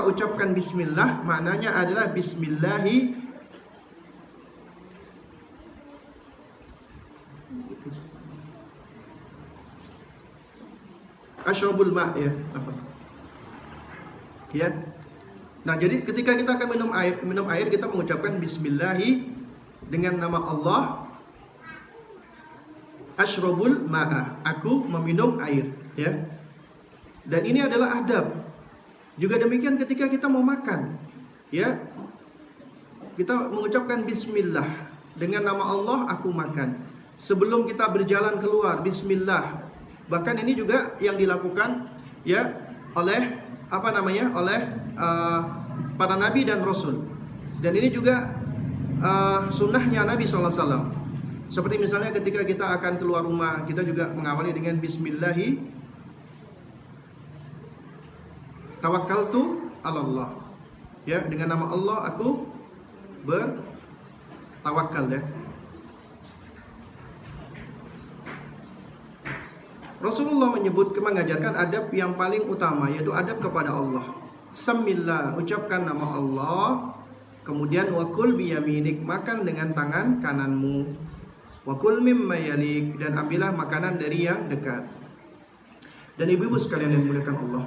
ucapkan bismillah, maknanya adalah bismillahi asyrabul ma', ya. Ya. Nah, jadi ketika kita akan minum air kita mengucapkan bismillahi dengan nama Allah, asyrabul ma'a, aku meminum air, ya. Dan ini adalah adab. Juga demikian ketika kita mau makan, ya. Kita mengucapkan bismillah, dengan nama Allah aku makan. Sebelum kita berjalan keluar, bismillah. Bahkan ini juga yang dilakukan ya oleh oleh para nabi dan rasul. Dan ini juga sunnahnya Nabi SAW. Seperti misalnya ketika kita akan keluar rumah, kita juga mengawali dengan bismillahi tawakkaltu 'ala Allah. Ya, dengan nama Allah aku bertawakal, ya. Rasulullah mengajarkan adab yang paling utama, yaitu adab kepada Allah. Samillah, ucapkan nama Allah. Kemudian wakul biyaminik, makan dengan tangan kananmu. Wakul mimma yalik, dan ambillah makanan dari yang dekat. Dan ibu-ibu sekalian yang dimuliakan Allah,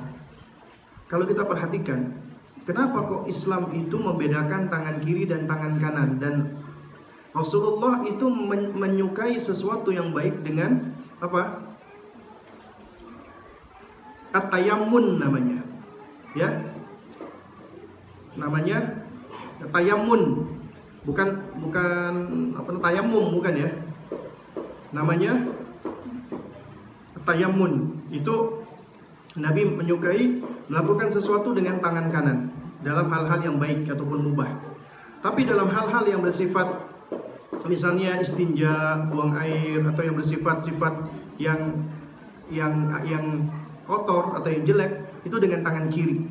kalau kita perhatikan, kenapa kok Islam itu membedakan tangan kiri dan tangan kanan? Dan Rasulullah itu menyukai sesuatu yang baik dengan apa? At-tayammun namanya, ya. Namanya tayammun, bukan tayamum, bukan, ya. Namanya tayammun. Itu Nabi menyukai melakukan sesuatu dengan tangan kanan dalam hal-hal yang baik ataupun mubah. Tapi dalam hal-hal yang bersifat misalnya istinja, buang air, atau yang bersifat-sifat yang kotor atau yang jelek, itu dengan tangan kiri.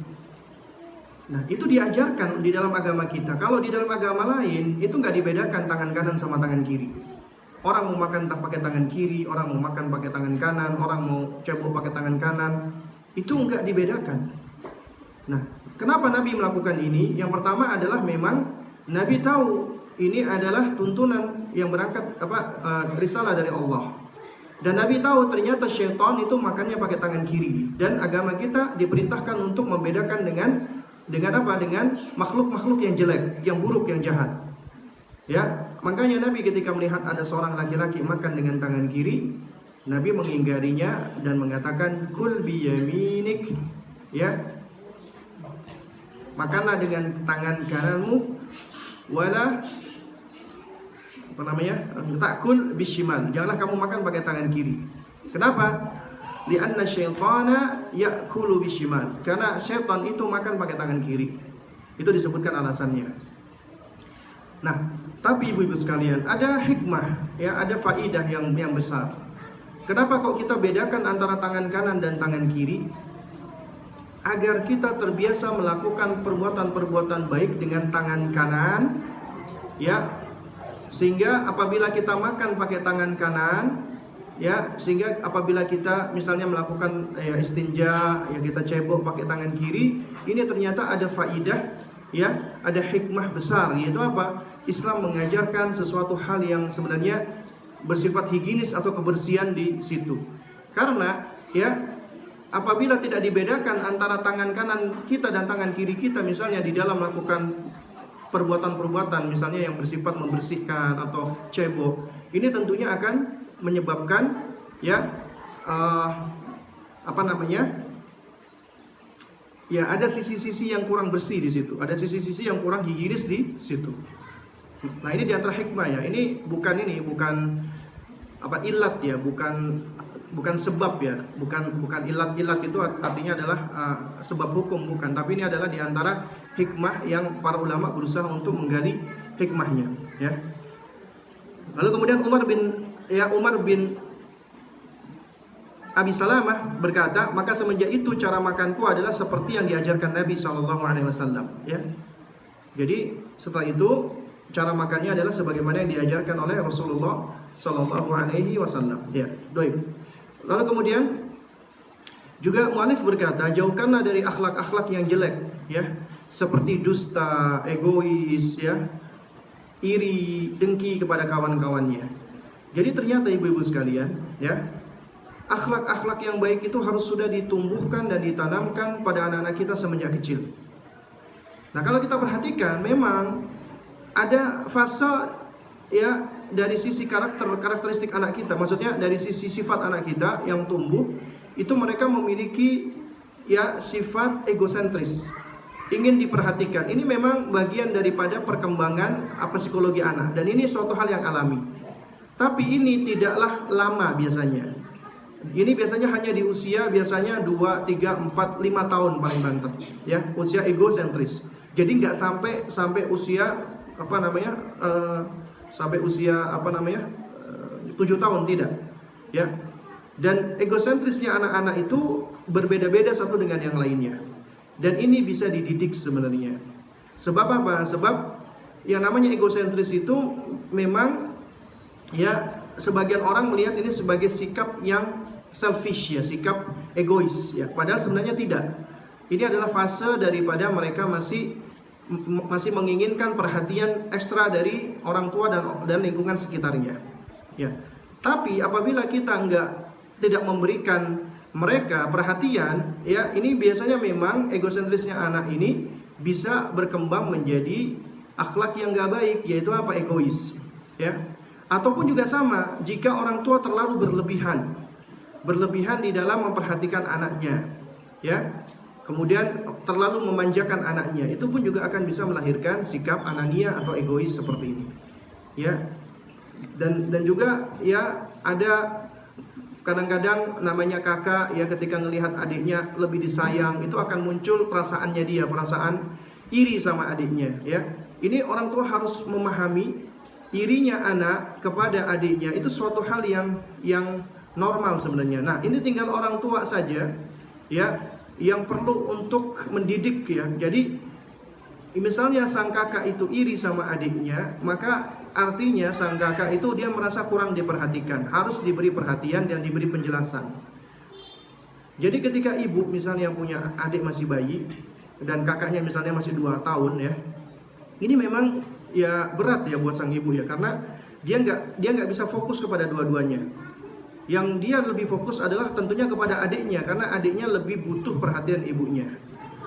Nah, itu diajarkan di dalam agama kita. Kalau di dalam agama lain itu nggak dibedakan tangan kanan sama tangan kiri. Orang mau makan tak pakai tangan kiri, orang mau makan pakai tangan kanan, orang mau cebok pakai tangan kanan, itu nggak dibedakan. Nah, kenapa Nabi melakukan ini? Yang pertama adalah memang Nabi tahu ini adalah tuntunan yang berangkat risalah dari Allah. Dan Nabi tahu ternyata syaitan itu makannya pakai tangan kiri. Dan agama kita diperintahkan untuk membedakan dengan makhluk-makhluk yang jelek, yang buruk, yang jahat. Ya, makanya Nabi ketika melihat ada seorang laki-laki makan dengan tangan kiri, Nabi menginggarinya dan mengatakan kul biyaminik, ya, makanlah dengan tangan kananmu, wala takul bishimal, janganlah kamu makan pakai tangan kiri. Kenapa? Lianna syaitana ya'kulu bishimal, karena syaitan itu makan pakai tangan kiri. Itu disebutkan alasannya. Nah, tapi ibu-ibu sekalian, ada hikmah, ya, ada faidah yang besar. Kenapa kok kita bedakan antara tangan kanan dan tangan kiri? Agar kita terbiasa melakukan perbuatan-perbuatan baik dengan tangan kanan, ya, sehingga apabila kita makan pakai tangan kanan, ya, sehingga apabila kita misalnya melakukan istinja, ya, kita cebok pakai tangan kiri, ini ternyata ada faidah, ya, ada hikmah besar, yaitu apa? Islam mengajarkan sesuatu hal yang sebenarnya bersifat higienis atau kebersihan di situ. Karena, ya, apabila tidak dibedakan antara tangan kanan kita dan tangan kiri kita, misalnya di dalam melakukan perbuatan-perbuatan misalnya yang bersifat membersihkan atau cebok, ini tentunya akan menyebabkan, ya, ya, ada sisi-sisi yang kurang bersih di situ, ada sisi-sisi yang kurang higienis di situ. Nah, ini diantara hikmah, ya. Ini bukan ilat, ya, bukan sebab, ya, bukan ilat itu artinya adalah sebab hukum, bukan. Tapi ini adalah diantara hikmah yang para ulama berusaha untuk menggali hikmahnya, ya. Lalu kemudian Umar bin Abi Salamah berkata, maka semenjak itu cara makanku adalah seperti yang diajarkan Nabi SAW, ya. Jadi setelah itu cara makannya adalah sebagaimana yang diajarkan oleh Rasulullah SAW, ya. Lalu kemudian juga mu'alif berkata, jauhkanlah dari akhlak-akhlak yang jelek, ya, seperti dusta, egois, ya, iri, dengki kepada kawan-kawannya. Jadi ternyata ibu-ibu sekalian, ya, akhlak-akhlak yang baik itu harus sudah ditumbuhkan dan ditanamkan pada anak-anak kita semenjak kecil. Nah, kalau kita perhatikan, memang ada fase, ya, dari sisi karakteristik anak kita, maksudnya dari sisi sifat anak kita yang tumbuh, itu mereka memiliki, ya, sifat egosentris, ingin diperhatikan. Ini memang bagian daripada perkembangan psikologi anak, dan ini suatu hal yang alami. Tapi ini tidaklah lama biasanya. Ini biasanya hanya di usia biasanya 2, 3, 4, 5 tahun paling banter, ya, usia egosentris. Jadi nggak sampai usia sampai usia 7 tahun, tidak, ya. Dan egosentrisnya anak-anak itu berbeda-beda satu dengan yang lainnya. Dan ini bisa dididik sebenarnya. Sebab apa? Sebab yang namanya egosentris itu memang, ya, sebagian orang melihat ini sebagai sikap yang selfish, ya, sikap egois, ya. Padahal sebenarnya tidak. Ini adalah fase daripada mereka masih menginginkan perhatian ekstra dari orang tua dan lingkungan sekitarnya, ya. Tapi apabila kita tidak memberikan mereka perhatian, ya, ini biasanya memang egosentrisnya anak ini bisa berkembang menjadi akhlak yang gak baik, yaitu egois, ya. Ataupun juga sama, jika orang tua terlalu berlebihan di dalam memperhatikan anaknya, ya, kemudian terlalu memanjakan anaknya, itu pun juga akan bisa melahirkan sikap anania atau egois seperti ini, ya. Dan juga, ya, ada kadang-kadang namanya kakak, ya, ketika melihat adiknya lebih disayang, itu akan muncul perasaannya dia, perasaan iri sama adiknya, ya. Ini orang tua harus memahami irinya anak kepada adiknya itu suatu hal yang normal sebenarnya. Nah, ini tinggal orang tua saja, ya, yang perlu untuk mendidik, ya. Jadi misalnya sang kakak itu iri sama adiknya, maka artinya sang kakak itu dia merasa kurang diperhatikan, harus diberi perhatian dan diberi penjelasan. Jadi ketika ibu misalnya punya adik masih bayi dan kakaknya misalnya masih 2 tahun, ya, ini memang, ya, berat, ya, buat sang ibu, ya, karena dia nggak bisa fokus kepada dua-duanya. Yang dia lebih fokus adalah tentunya kepada adiknya, karena adiknya lebih butuh perhatian ibunya.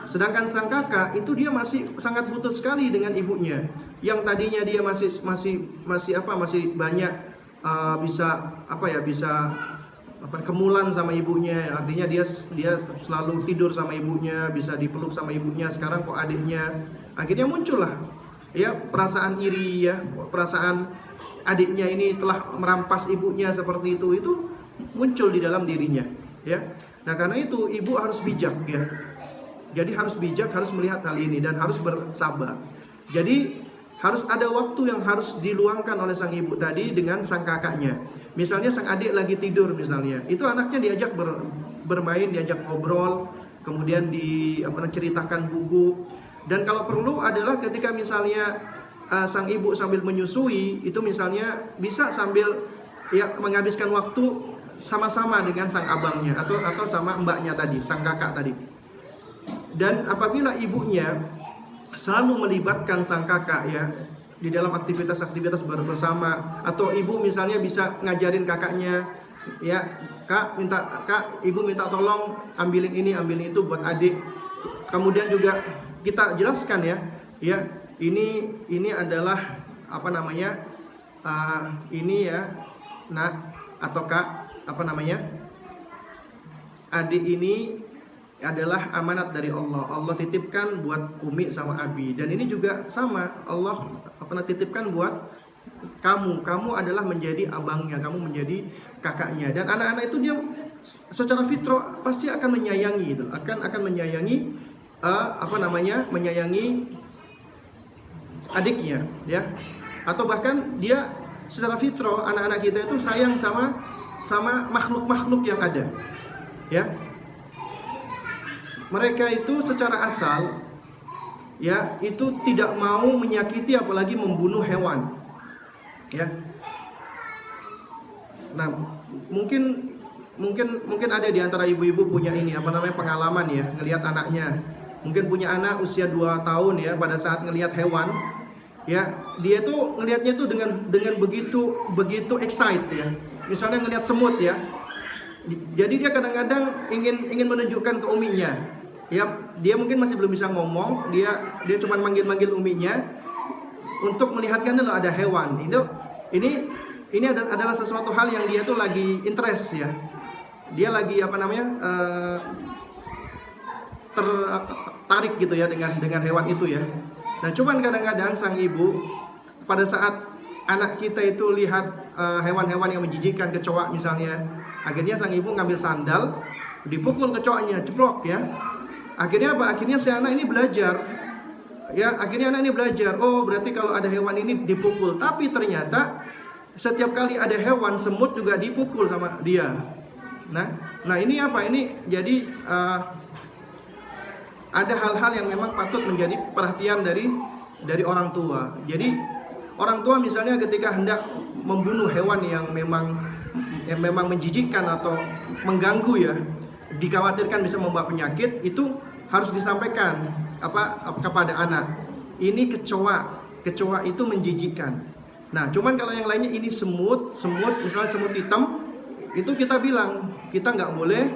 Sedangkan sang kakak itu dia masih sangat butuh sekali dengan ibunya. Yang tadinya dia masih banyak bisa kemulan sama ibunya, artinya dia selalu tidur sama ibunya, bisa dipeluk sama ibunya. Sekarang kok adiknya, akhirnya muncullah ya perasaan iri, ya perasaan adiknya ini telah merampas ibunya seperti itu muncul di dalam dirinya, ya. Nah, karena itu ibu harus bijak, ya. Jadi harus bijak, harus melihat hal ini dan harus bersabar. Jadi harus ada waktu yang harus diluangkan oleh sang ibu tadi dengan sang kakaknya. Misalnya sang adik lagi tidur misalnya, itu anaknya diajak bermain, diajak ngobrol, kemudian ceritakan buku. Dan kalau perlu adalah ketika misalnya sang ibu sambil menyusui, itu misalnya bisa sambil ya menghabiskan waktu sama-sama dengan sang abangnya atau sama mbaknya tadi, sang kakak tadi. Dan apabila ibunya selalu melibatkan sang kakak ya di dalam aktivitas-aktivitas bersama, atau ibu misalnya bisa ngajarin kakaknya, ya kak ibu minta tolong ambilin ini ambilin itu buat adik. Kemudian juga kita jelaskan ya ini adalah ini ya nak atau kak adik ini adalah amanat dari Allah. Allah titipkan buat Umi sama Abi. Dan ini juga sama, Allah titipkan buat kamu. Kamu adalah menjadi abangnya, kamu menjadi kakaknya. Dan anak-anak itu dia secara fitrah pasti akan menyayangi itu, akan menyayangi menyayangi adiknya, ya. Atau bahkan dia secara fitrah anak-anak kita itu sayang sama makhluk-makhluk yang ada, ya. Mereka itu secara asal ya itu tidak mau menyakiti apalagi membunuh hewan, ya. Nah, mungkin ada di antara ibu-ibu punya pengalaman ya ngelihat anaknya. Mungkin punya anak usia 2 tahun ya, pada saat ngelihat hewan ya, dia tuh ngelihatnya tuh dengan begitu excited ya. Misalnya ngelihat semut ya. Jadi dia kadang-kadang ingin menunjukkan ke uminya. Ya, dia mungkin masih belum bisa ngomong, dia cuma manggil-manggil uminya untuk melihatkan dulu ada hewan. Ini adalah sesuatu hal yang dia tuh lagi interest ya. Dia lagi tertarik gitu ya dengan hewan itu ya. Nah, cuman kadang-kadang sang ibu pada saat anak kita itu lihat hewan-hewan yang menjijikkan, kecoa misalnya, akhirnya sang ibu ngambil sandal, dipukul kecoanya, ceplok ya. Akhirnya apa? Akhirnya si anak ini belajar. Ya, akhirnya anak ini belajar. Oh, berarti kalau ada hewan ini dipukul. Tapi ternyata setiap kali ada hewan, semut juga dipukul sama dia. Nah ini apa? Ini jadi ada hal-hal yang memang patut menjadi perhatian dari orang tua. Jadi orang tua misalnya ketika hendak membunuh hewan yang memang menjijikkan atau mengganggu ya, dikhawatirkan bisa membawa penyakit, itu harus disampaikan kepada anak. Ini kecoa itu menjijikkan. Nah, cuman kalau yang lainnya ini semut, misalnya semut hitam, itu kita bilang kita nggak boleh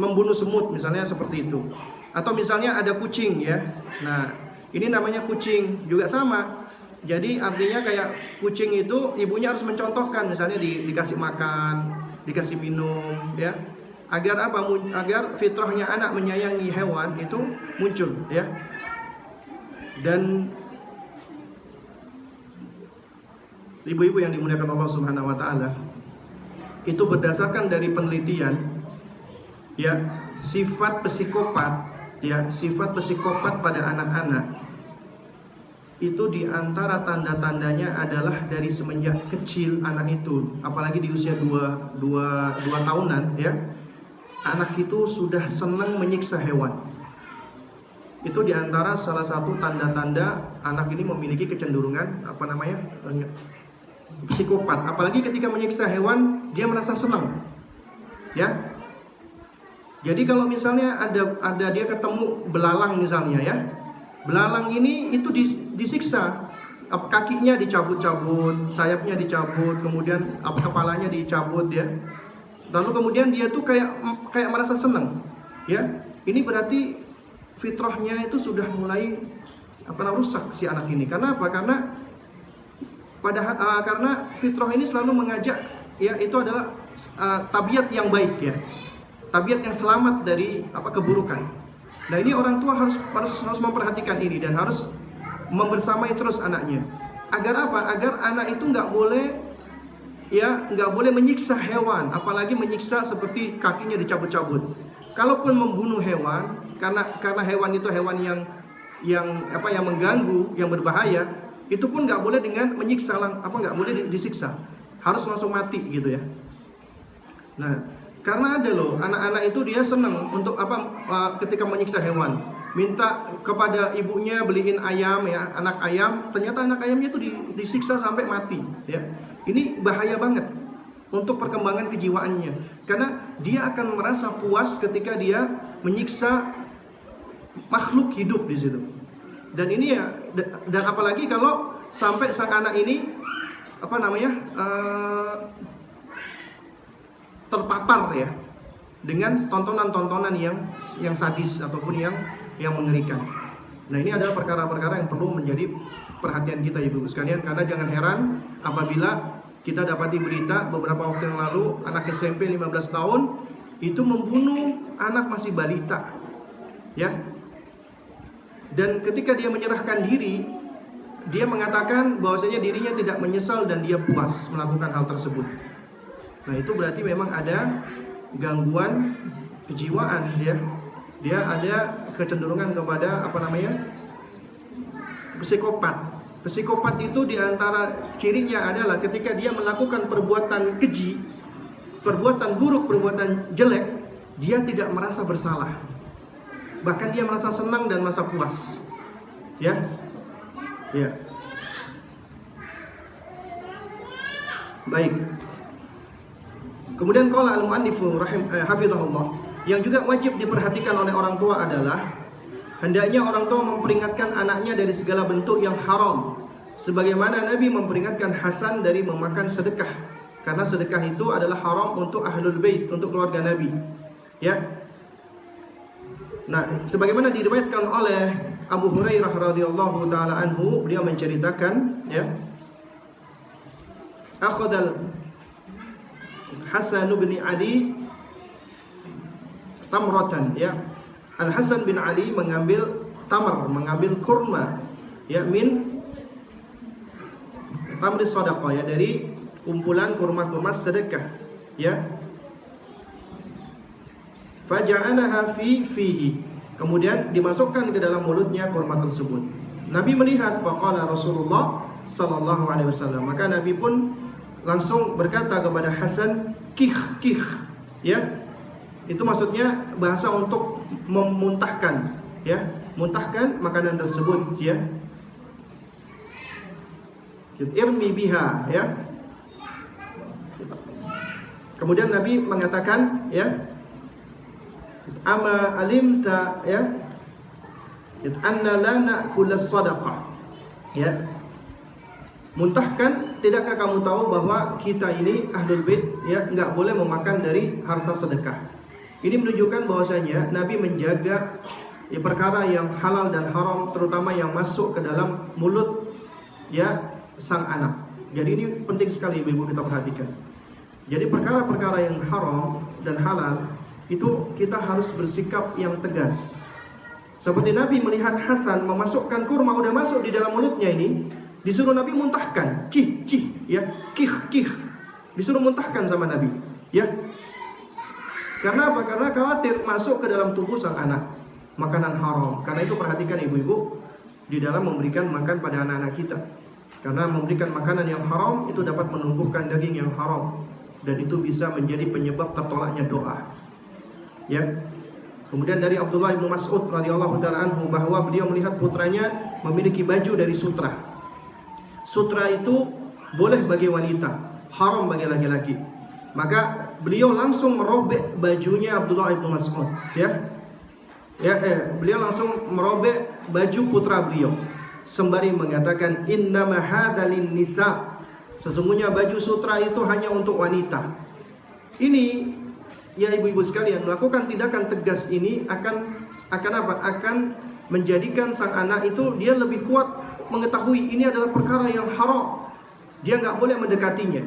membunuh semut misalnya seperti itu. Atau misalnya ada kucing ya. Nah, ini namanya kucing juga sama. Jadi artinya kayak kucing itu ibunya harus mencontohkan, misalnya dikasih makan, dikasih minum ya. Agar fitrahnya anak menyayangi hewan itu muncul ya. Dan ibu-ibu yang dimuliakan Allah Subhanahu wa taala, itu berdasarkan dari penelitian ya, sifat psikopat pada anak-anak itu diantara tanda-tandanya adalah dari semenjak kecil anak itu, apalagi di usia 2 tahunan ya, anak itu sudah senang menyiksa hewan. Itu diantara salah satu tanda-tanda anak ini memiliki kecenderungan psikopat. Apalagi ketika menyiksa hewan dia merasa senang ya. Jadi kalau misalnya ada dia ketemu belalang misalnya ya, belalang ini itu disiksa, kakinya dicabut-cabut, sayapnya dicabut, kemudian kepalanya dicabut ya. Lalu kemudian dia tuh kayak merasa senang ya. Ini berarti fitrahnya itu sudah mulai rusak si anak ini. Karena apa? Karena fitrah ini selalu mengajak ya itu adalah tabiat yang baik ya. Tabiat yang selamat dari keburukan. Nah, ini orang tua harus memperhatikan ini dan harus membersamai terus anaknya. Agar apa? Agar anak itu nggak boleh menyiksa hewan, apalagi menyiksa seperti kakinya dicabut-cabut. Kalaupun membunuh hewan, karena hewan itu hewan yang mengganggu, yang berbahaya, itu pun nggak boleh dengan menyiksa, nggak boleh disiksa, harus langsung mati gitu ya. Nah, karena ada loh anak-anak itu dia senang untuk ketika menyiksa hewan, minta kepada ibunya beliin ayam ya, anak ayam, ternyata anak ayamnya itu disiksa sampai mati ya. Ini bahaya banget untuk perkembangan kejiwaannya, karena dia akan merasa puas ketika dia menyiksa makhluk hidup di situ. Dan ini ya, dan apalagi kalau sampai sang anak ini terpapar ya dengan tontonan-tontonan yang sadis ataupun yang mengerikan. Nah, ini adalah perkara-perkara yang perlu menjadi perhatian kita Ibu sekalian, karena jangan heran apabila kita dapati berita beberapa waktu yang lalu anak SMP 15 tahun itu membunuh anak masih balita ya. Dan ketika dia menyerahkan diri, dia mengatakan bahwasanya dirinya tidak menyesal dan dia puas melakukan hal tersebut. Nah, itu berarti memang ada gangguan kejiwaan ya. Dia ada kecenderungan kepada psikopat. Psikopat itu diantara cirinya adalah ketika dia melakukan perbuatan keji, perbuatan buruk, perbuatan jelek, dia tidak merasa bersalah. Bahkan dia merasa senang dan merasa puas. Ya. Ya. Baik. Kemudian qala al-mu'allifu hafizahullah, yang juga wajib diperhatikan oleh orang tua adalah hendaknya orang tua memperingatkan anaknya dari segala bentuk yang haram, sebagaimana Nabi memperingatkan Hasan dari memakan sedekah, karena sedekah itu adalah haram untuk ahlul bait, untuk keluarga Nabi. Ya. Nah, sebagaimana diriwayatkan oleh Abu Hurairah radhiyallahu taala anhu, beliau menceritakan ya, akhadal Hasan bin Ali tamratan ya. Al Hasan bin Ali mengambil kurma ya, min tamri sadaqah ya, dari kumpulan kurma-kurma sedekah ya. Faja'alaha fihi, kemudian dimasukkan ke dalam mulutnya kurma tersebut. Nabi melihat, faqala Rasulullah sallallahu alaihi wasallam, maka Nabi pun langsung berkata kepada Hasan, kih ya. Itu maksudnya bahasa untuk memuntahkan ya, muntahkan makanan tersebut ya. Irmi biha ya. Kemudian Nabi mengatakan ya, ama alimta ya, anna la na'kul as-sadaqah ya. Muntahkan, tidakkah kamu tahu bahwa kita ini ahlul bait ya, enggak boleh memakan dari harta sedekah. Ini menunjukkan bahwasanya Nabi menjaga ya perkara yang halal dan haram, terutama yang masuk ke dalam mulut ya sang anak. Jadi ini penting sekali Ibu kita perhatikan. Jadi perkara-perkara yang haram dan halal itu kita harus bersikap yang tegas. Seperti Nabi melihat Hasan memasukkan kurma, udah masuk di dalam mulutnya ini, disuruh Nabi muntahkan, cih ya, kih. Disuruh muntahkan sama Nabi ya. Karena apa? Karena khawatir masuk ke dalam tubuh sang anak makanan haram. Karena itu perhatikan ibu-ibu di dalam memberikan makan pada anak-anak kita. Karena memberikan makanan yang haram itu dapat menumbuhkan daging yang haram, dan itu bisa menjadi penyebab tertolaknya doa. Ya. Kemudian dari Abdullah bin Mas'ud radhiyallahu taala anhu bahwa beliau melihat putranya memiliki baju dari sutra. Sutra itu boleh bagi wanita, haram bagi laki-laki. Maka beliau langsung merobek bajunya Abdullah bin Mas'ud, ya. Beliau langsung merobek baju putra beliau sembari mengatakan innama hadzalin nisa, sesungguhnya baju sutra itu hanya untuk wanita. Ini ya ibu-ibu sekalian, melakukan tindakan tegas ini akan apa? Akan menjadikan sang anak itu dia lebih kuat mengetahui ini adalah perkara yang haram. Dia nggak boleh mendekatinya.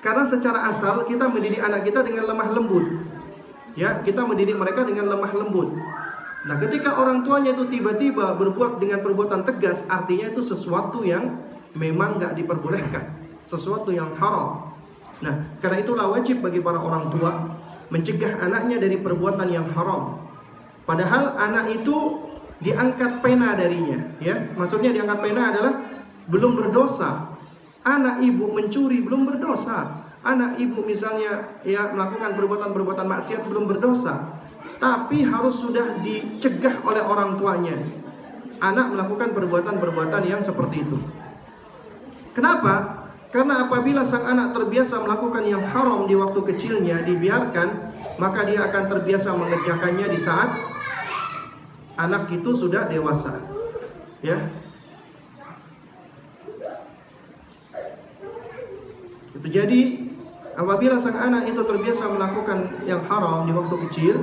Karena secara asal kita mendidik anak kita dengan lemah lembut. Ya, kita mendidik mereka dengan lemah lembut. Nah, ketika orang tuanya itu tiba-tiba berbuat dengan perbuatan tegas, artinya itu sesuatu yang memang nggak diperbolehkan, sesuatu yang haram. Nah, karena itulah wajib bagi para orang tua mencegah anaknya dari perbuatan yang haram. Padahal anak itu diangkat pena darinya, ya. Maksudnya diangkat pena adalah belum berdosa. Anak ibu mencuri belum berdosa. Anak ibu misalnya ya melakukan perbuatan-perbuatan maksiat belum berdosa. Tapi harus sudah dicegah oleh orang tuanya. Anak melakukan perbuatan-perbuatan yang seperti itu. Kenapa? Karena apabila sang anak terbiasa melakukan yang haram di waktu kecilnya, dibiarkan, maka dia akan terbiasa mengerjakannya di saat anak itu sudah dewasa. Ya. Itu jadi apabila sang anak itu terbiasa melakukan yang haram di waktu kecil,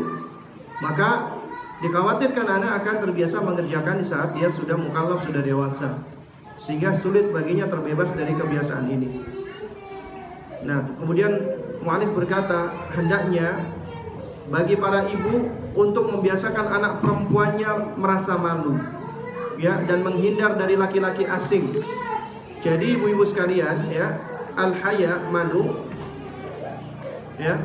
maka dikhawatirkan anak akan terbiasa mengerjakan di saat dia sudah mukallaf, sudah dewasa, sehingga sulit baginya terbebas dari kebiasaan ini. Nah, kemudian mu'alif berkata, hendaknya bagi para ibu untuk membiasakan anak perempuannya merasa malu, ya, dan menghindar dari laki-laki asing. Jadi ibu-ibu sekalian, ya, al-haya, malu, ya,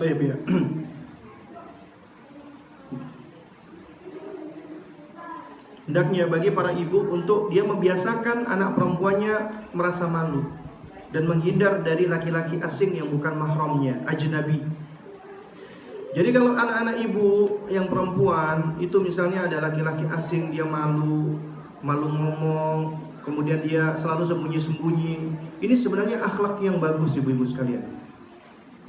ya. Hendaknya bagi para ibu untuk dia membiasakan anak perempuannya merasa malu dan menghindar dari laki-laki asing yang bukan mahramnya, ajnabi. Jadi kalau anak-anak ibu yang perempuan itu misalnya ada laki-laki asing, dia malu ngomong, kemudian dia selalu sembunyi-sembunyi. Ini sebenarnya akhlak yang bagus ibu-ibu sekalian.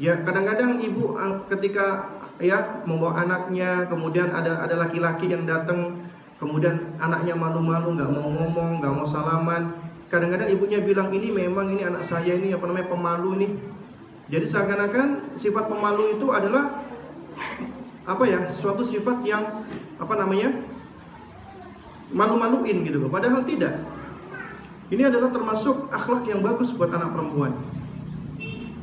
Ya, kadang-kadang ibu ketika ya membawa anaknya, kemudian ada laki-laki yang datang, kemudian anaknya malu-malu, nggak mau ngomong, nggak mau salaman. Kadang-kadang ibunya bilang, ini memang ini anak saya ini pemalu ini. Jadi seakan-akan sifat pemalu itu adalah suatu sifat yang malu-maluin gitu loh. Padahal tidak. Ini adalah termasuk akhlak yang bagus buat anak perempuan.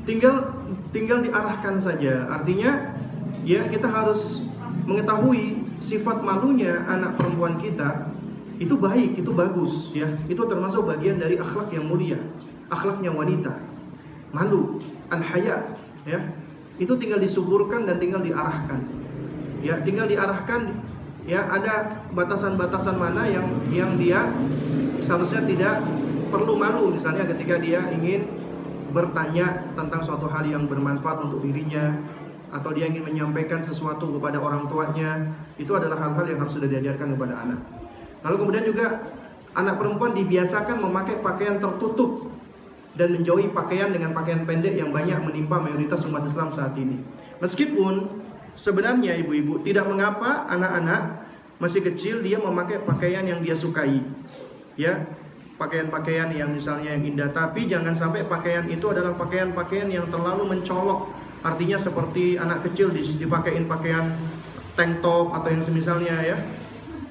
Tinggal diarahkan saja. Artinya ya kita harus mengetahui sifat malunya anak perempuan kita itu baik, itu bagus, ya. Itu termasuk bagian dari akhlak yang mulia, akhlaknya wanita. Malu, al-haya, ya. Itu tinggal disuburkan dan tinggal diarahkan. Ya, tinggal diarahkan, ya, ada batasan-batasan mana yang dia seharusnya tidak perlu malu, misalnya ketika dia ingin bertanya tentang suatu hal yang bermanfaat untuk dirinya, atau dia ingin menyampaikan sesuatu kepada orang tuanya. Itu adalah hal-hal yang harus sudah diajarkan kepada anak. Lalu kemudian juga anak perempuan dibiasakan memakai pakaian tertutup dan menjauhi pakaian dengan pakaian pendek yang banyak menimpa mayoritas umat Islam saat ini. Meskipun sebenarnya ibu-ibu tidak mengapa anak-anak masih kecil dia memakai pakaian yang dia sukai, ya, pakaian-pakaian yang misalnya yang indah, tapi jangan sampai pakaian itu adalah pakaian-pakaian yang terlalu mencolok. Artinya seperti anak kecil dipakein pakaian tank top atau yang semisalnya, ya.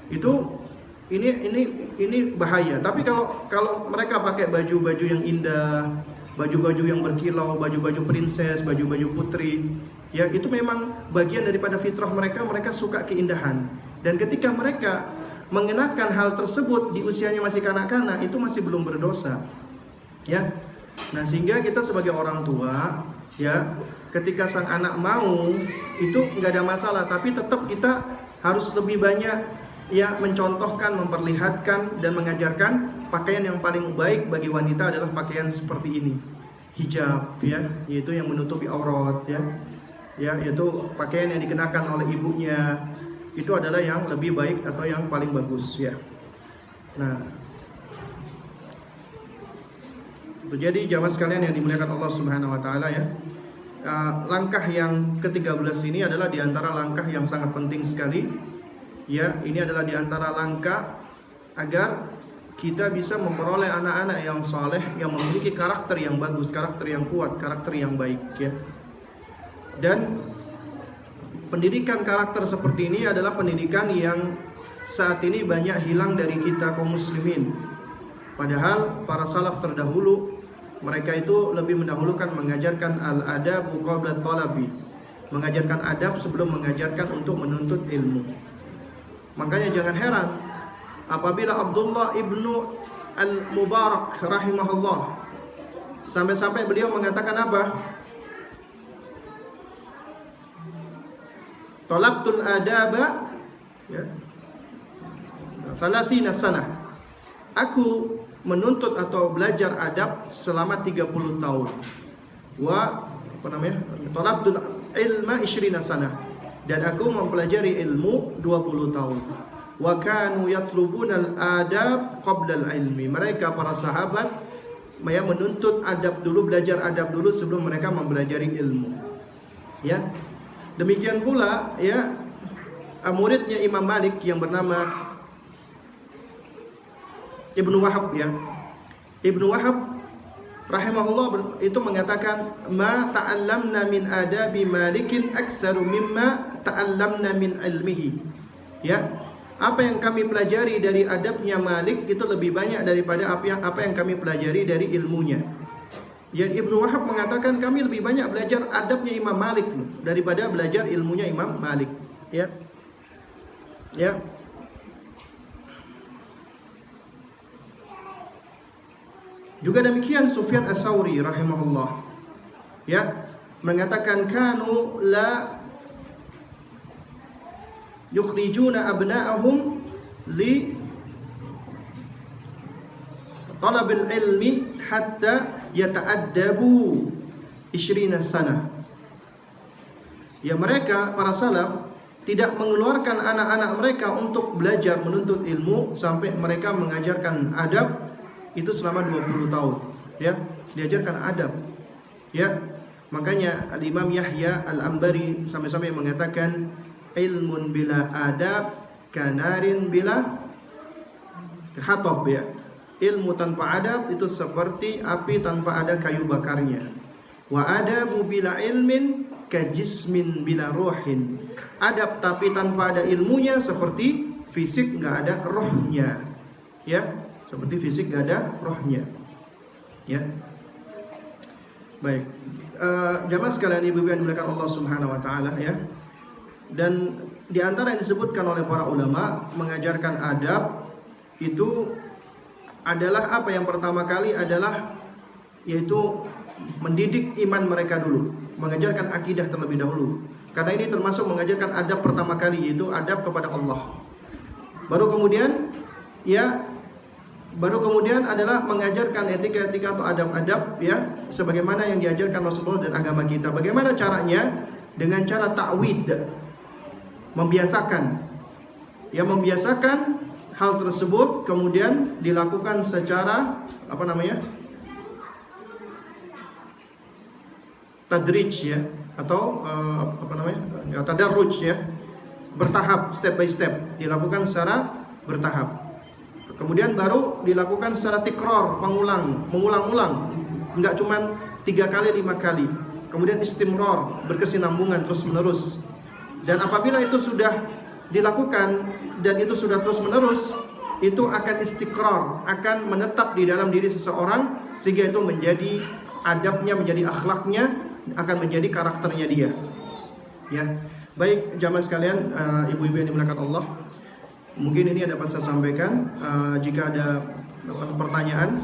Itu ini bahaya. Tapi kalau mereka pakai baju-baju yang indah, baju-baju yang berkilau, baju-baju princess, baju-baju putri, ya, itu memang bagian daripada fitrah mereka. Mereka suka keindahan. Dan ketika mereka mengenakan hal tersebut di usianya masih kanak-kanak, itu masih belum berdosa, ya. Nah, sehingga kita sebagai orang tua, ya, ketika sang anak mau, itu nggak ada masalah, tapi tetap kita harus lebih banyak, ya, mencontohkan, memperlihatkan dan mengajarkan pakaian yang paling baik bagi wanita adalah pakaian seperti ini, hijab, ya, yaitu yang menutupi aurat, ya, yaitu pakaian yang dikenakan oleh ibunya. Itu adalah yang lebih baik atau yang paling bagus, ya. Nah, jadi jamaah sekalian yang dimuliakan Allah Subhanahu wa taala, ya. langkah yang ke-13 ini adalah di antara langkah yang sangat penting sekali. Ya, ini adalah di antara langkah agar kita bisa memperoleh anak-anak yang saleh, yang memiliki karakter yang bagus, karakter yang kuat, karakter yang baik, ya. Dan pendidikan karakter seperti ini adalah pendidikan yang saat ini banyak hilang dari kita kaum muslimin. Padahal para salaf terdahulu, mereka itu lebih mendahulukan mengajarkan al-adabu qabla talabi, mengajarkan adab sebelum mengajarkan untuk menuntut ilmu. Makanya jangan heran apabila Abdullah ibnu al-Mubarak rahimahullah sampai-sampai beliau mengatakan apa? Talabtul adaba, ya, 30 sanah. Aku menuntut atau belajar adab selama 30 tahun. Talabtul ilma 20 sanah. Dan aku mempelajari ilmu 20 tahun. Wa kanu yatlubunal adab qabla al-ilmi. Mereka para sahabat menuntut adab dulu, belajar adab dulu sebelum mereka mempelajari ilmu. Ya. Demikian pula, ya, muridnya Imam Malik yang bernama Ibnu Wahab, ya. Ibnu Wahab rahimahullah itu mengatakan, ma ta'allamna min adabi Malikin aktsaru mimma ta'allamna min ilmihi. Ya, apa yang kami pelajari dari adabnya Malik itu lebih banyak daripada apa yang kami pelajari dari ilmunya. Ya, Ibnu Wahab mengatakan kami lebih banyak belajar adabnya Imam Malik daripada belajar ilmunya Imam Malik. Ya. Ya. Juga demikian Sufyan Ats-Tsauri rahimahullah, ya, mengatakan kanu la yukhrijuna abna'ahum li talabil ilmi hatta yata'addabu 20 sanah. Ya, mereka para salaf tidak mengeluarkan anak-anak mereka untuk belajar menuntut ilmu sampai mereka mengajarkan adab itu selama 20 tahun, ya, diajarkan adab, ya. Makanya Al-Imam Yahya Al-Ambari sampai-sampai mengatakan ilmun bila adab kanarin bila hatab, ya. Ilmu tanpa adab itu seperti api tanpa ada kayu bakarnya. Wa adabu bila ilmin kajismin bila ruhin. Adab tapi tanpa ada ilmunya seperti fisik enggak ada rohnya, ya. Seperti fisik gak ada rohnya, ya. Baik, jamaah sekalian, ibu-ibu yang dimuliakan Allah Subhanahu Wa Taala, ya. Dan di antara yang disebutkan oleh para ulama mengajarkan adab itu adalah apa? Yang pertama kali adalah yaitu mendidik iman mereka dulu, mengajarkan akidah terlebih dahulu. Karena ini termasuk mengajarkan adab pertama kali, yaitu adab kepada Allah. Baru kemudian, ya, adalah mengajarkan etika-etika atau adab-adab, ya, sebagaimana yang diajarkan Rasulullah dan agama kita. Bagaimana caranya? Dengan cara ta'wid, membiasakan, ya, membiasakan hal tersebut, kemudian dilakukan secara tadrij, ya, atau tadarruj, ya, bertahap, step by step, dilakukan secara bertahap. Kemudian baru dilakukan secara tikror, mengulang-ulang, enggak cuman 3 kali 5 kali. Kemudian istimror, berkesinambungan terus menerus. Dan apabila itu sudah dilakukan dan itu sudah terus menerus, itu akan istiqrar, akan menetap di dalam diri seseorang sehingga itu menjadi adabnya, menjadi akhlaknya, akan menjadi karakternya dia. Ya. Baik jamaah sekalian, ibu-ibu yang dimuliakan Allah, mungkin ini yang dapat saya sampaikan. Jika ada pertanyaan,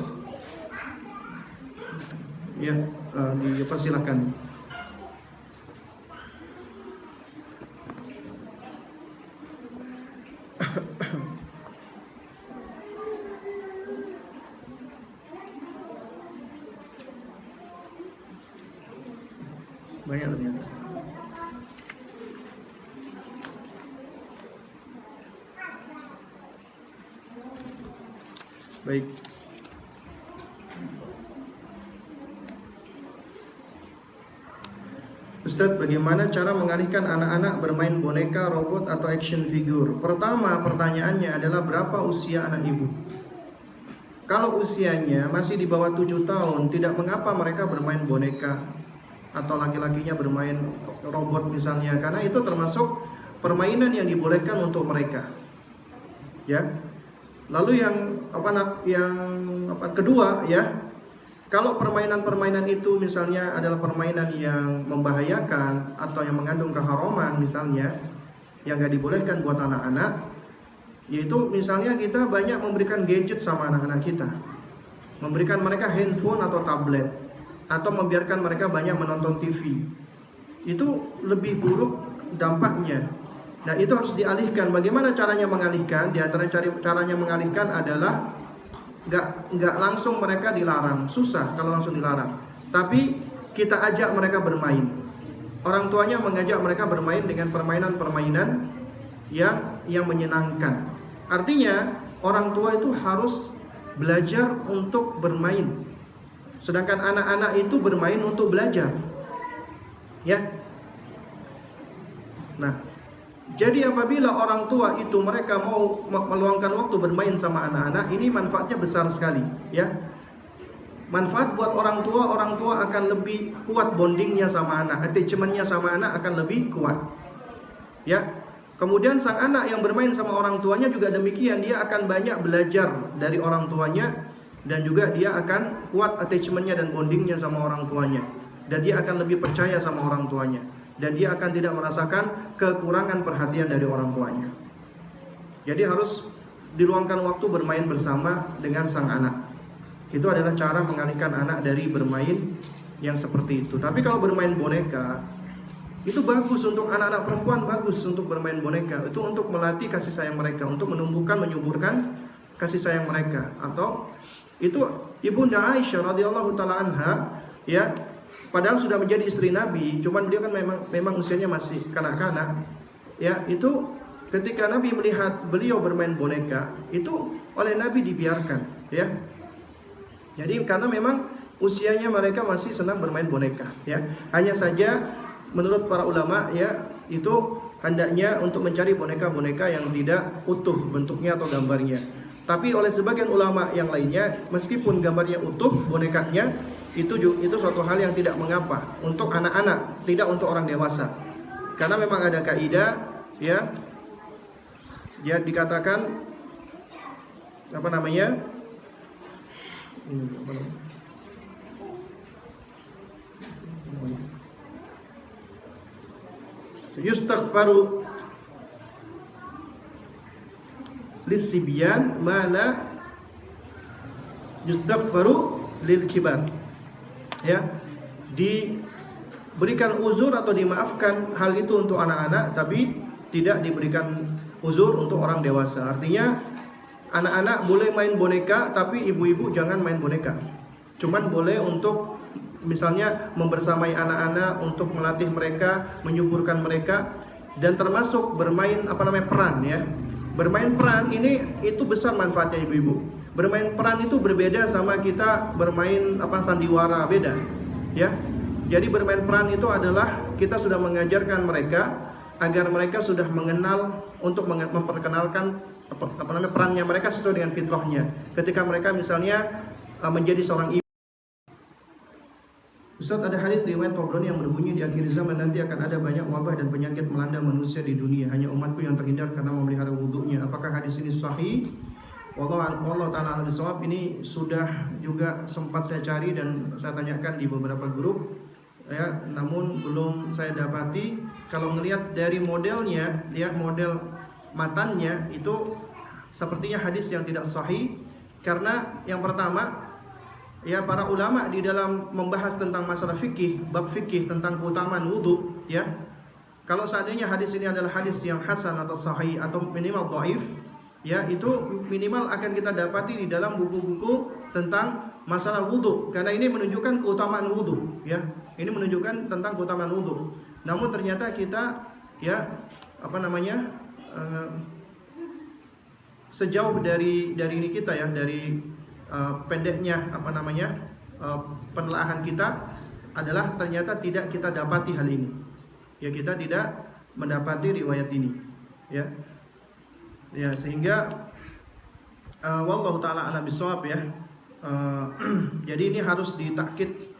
ya, dipersilakan. Banyak ternyata. Baik. Ustadz, bagaimana cara mengalihkan anak-anak bermain boneka, robot, atau action figure? Pertama, pertanyaannya adalah berapa usia anak ibu? Kalau usianya masih di bawah 7 tahun, tidak mengapa mereka bermain boneka atau laki-lakinya bermain robot misalnya, karena itu termasuk permainan yang dibolehkan untuk mereka. Ya. Lalu yang kedua ya, kalau permainan-permainan itu misalnya adalah permainan yang membahayakan atau yang mengandung keharaman misalnya, yang gak dibolehkan buat anak-anak, yaitu misalnya kita banyak memberikan gadget sama anak-anak kita, memberikan mereka handphone atau tablet, atau membiarkan mereka banyak menonton TV, itu lebih buruk dampaknya. Nah, itu harus dialihkan. Bagaimana caranya mengalihkan? Di antara caranya mengalihkan adalah nggak langsung mereka dilarang, susah kalau langsung dilarang. Tapi kita ajak mereka bermain. Orang tuanya mengajak mereka bermain dengan permainan-permainan yang menyenangkan. Artinya orang tua itu harus belajar untuk bermain, sedangkan anak-anak itu bermain untuk belajar. Ya. Nah, jadi apabila orang tua itu mereka mau meluangkan waktu bermain sama anak-anak, ini manfaatnya besar sekali, ya. Manfaat buat orang tua akan lebih kuat bondingnya sama anak, attachmentnya sama anak akan lebih kuat. Ya. Kemudian sang anak yang bermain sama orang tuanya juga demikian, dia akan banyak belajar dari orang tuanya, dan juga dia akan kuat attachmentnya dan bondingnya sama orang tuanya, dan dia akan lebih percaya sama orang tuanya, dan dia akan tidak merasakan kekurangan perhatian dari orang tuanya. Jadi harus diluangkan waktu bermain bersama dengan sang anak. Itu adalah cara mengalihkan anak dari bermain yang seperti itu. Tapi kalau bermain boneka, itu bagus untuk anak-anak perempuan, bagus untuk bermain boneka. Itu untuk melatih kasih sayang mereka, untuk menumbuhkan, menyuburkan kasih sayang mereka. Atau itu Ibunda Aisyah radhiyallahu taala anha, ya, padahal sudah menjadi istri Nabi, cuman dia kan memang usianya masih kanak-kanak. Ya, itu ketika Nabi melihat beliau bermain boneka, itu oleh Nabi dibiarkan, ya. Jadi karena memang usianya mereka masih senang bermain boneka, ya. Hanya saja menurut para ulama, ya, itu hendaknya untuk mencari boneka-boneka yang tidak utuh bentuknya atau gambarnya. Tapi oleh sebagian ulama yang lainnya, meskipun gambarnya utuh bonekanya, itu suatu hal yang tidak mengapa untuk anak-anak, tidak untuk orang dewasa. Karena memang ada kaidah, ya, dia dikatakan apa namanya? Yustaghfaru lisibyan ma la yustaghfaru lil kibar. Ya, diberikan uzur atau dimaafkan hal itu untuk anak-anak, tapi tidak diberikan uzur untuk orang dewasa. Artinya anak-anak boleh main boneka, tapi ibu-ibu jangan main boneka. Cuman boleh untuk misalnya membersamai anak-anak, untuk melatih mereka, menyuburkan mereka, dan termasuk bermain peran, ya. Bermain peran ini itu besar manfaatnya ibu-ibu. Bermain peran itu berbeda sama kita bermain sandiwara, beda, ya. Jadi bermain peran itu adalah kita sudah mengajarkan mereka agar mereka sudah mengenal untuk memperkenalkan perannya mereka sesuai dengan fitrahnya. Ketika mereka misalnya menjadi seorang ibu. Ustaz, ada hadis riwayat Tabrani yang berbunyi di akhir zaman nanti akan ada banyak wabah dan penyakit melanda manusia di dunia, hanya umatku yang terhindar karena memelihara wudhunya. Apakah hadis ini sahih? Wallahu ta'ala a'lam. Ini sudah juga sempat saya cari dan saya tanyakan di beberapa grup, ya, namun belum saya dapati. Kalau melihat dari modelnya, lihat model matannya, itu sepertinya hadis yang tidak sahih. Karena yang pertama, ya, para ulama di dalam membahas tentang masalah fikih, bab fikih tentang keutamaan wudhu, ya, kalau seandainya hadis ini adalah hadis yang hasan atau sahih atau minimal dhaif, ya, itu minimal akan kita dapati di dalam buku-buku tentang masalah wudhu, karena ini menunjukkan keutamaan wudhu, ya, ini menunjukkan tentang keutamaan wudhu. Namun ternyata kita, ya, sejauh dari ini kita, ya, dari pendeknya penelaahan kita, adalah ternyata tidak kita dapati hal ini. Ya, kita tidak mendapati riwayat ini. Ya. Ya, sehingga wallahu taala a'lam bishawab ya. Jadi ini harus ditakkid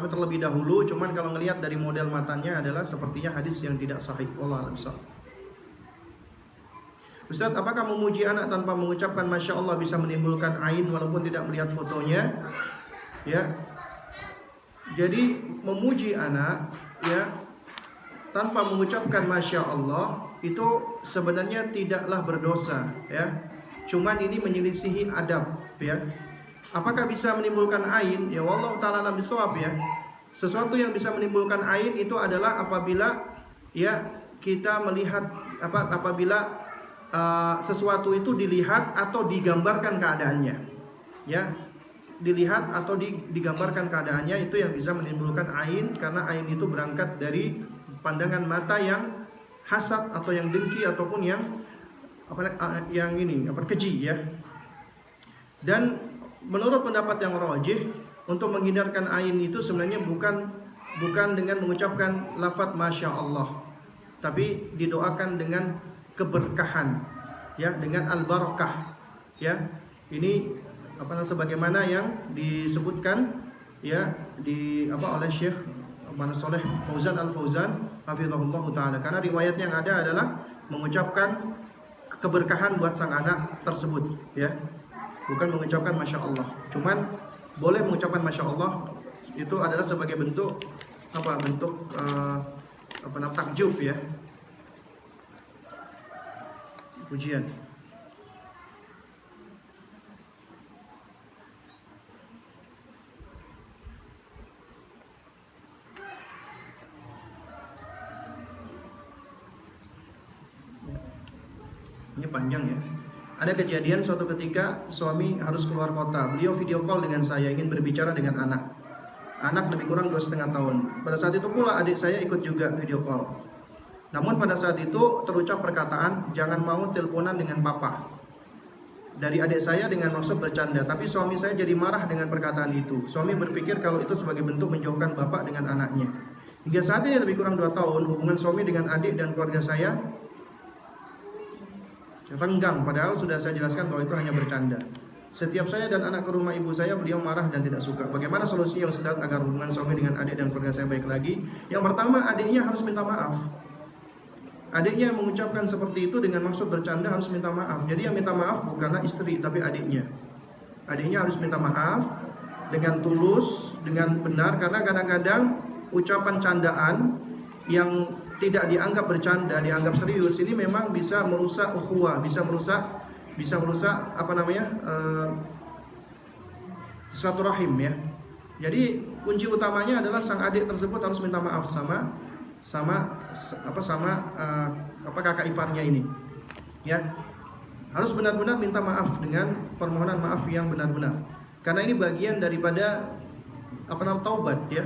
terlebih dahulu. Cuman kalau ngelihat dari model matanya adalah sepertinya hadis yang tidak sahih. Wallahu a'lam bishawab. Ustaz, apakah memuji anak tanpa mengucapkan Masya Allah bisa menimbulkan ain walaupun tidak melihat fotonya? Ya. Jadi memuji anak ya tanpa mengucapkan Masya Allah itu sebenarnya tidaklah berdosa ya. Cuman ini menyelisihi adab ya. Apakah bisa menimbulkan ain? Ya wallahu taala alam bisawab ya. Sesuatu yang bisa menimbulkan ain itu adalah apabila ya kita melihat apabila sesuatu itu dilihat atau digambarkan keadaannya, ya, dilihat atau digambarkan keadaannya, itu yang bisa menimbulkan ain, karena ain itu berangkat dari pandangan mata yang hasad atau yang dengki ataupun yang keji, ya. Dan menurut pendapat yang rajih, untuk menghindarkan ain itu sebenarnya bukan dengan mengucapkan lafaz Masya Allah, tapi didoakan dengan keberkahan, ya, dengan al-barakah, ya. Ini sebagaimana yang disebutkan ya oleh Syekh Shalih Fauzan Al-Fauzan hafizahullah taala, karena riwayat yang ada adalah mengucapkan keberkahan buat sang anak tersebut, ya, bukan mengucapkan Masya Allah. Cuman boleh mengucapkan Masya Allah itu adalah sebagai bentuk takjub, ya, pujian. Ini panjang ya. Ada kejadian suatu ketika suami harus keluar kota. Beliau video call dengan saya, ingin berbicara dengan anak. Anak lebih kurang 2,5 tahun. Pada saat itu pula adik saya ikut juga video call. Namun pada saat itu terucap perkataan, jangan mau teleponan dengan papa, dari adik saya dengan maksud bercanda. Tapi suami saya jadi marah dengan perkataan itu. Suami berpikir kalau itu sebagai bentuk menjauhkan bapak dengan anaknya. Hingga saat ini lebih kurang 2 tahun, hubungan suami dengan adik dan keluarga saya renggang, padahal sudah saya jelaskan bahwa itu hanya bercanda. Setiap saya dan anak ke rumah ibu saya, beliau marah dan tidak suka. Bagaimana solusi yang sedat agar hubungan suami dengan adik dan keluarga saya baik lagi? Yang pertama, adiknya harus minta maaf. Adiknya mengucapkan seperti itu dengan maksud bercanda, harus minta maaf. Jadi yang minta maaf bukanlah istri, tapi adiknya. Adiknya harus minta maaf dengan tulus, dengan benar, karena kadang-kadang ucapan candaan yang tidak dianggap bercanda, dianggap serius, ini memang bisa merusak ukhuwah, bisa merusak silaturahim, ya. Jadi kunci utamanya adalah sang adik tersebut harus minta maaf sama kakak iparnya ini, ya. Harus benar-benar minta maaf dengan permohonan maaf yang benar-benar, karena ini bagian daripada taubat, ya.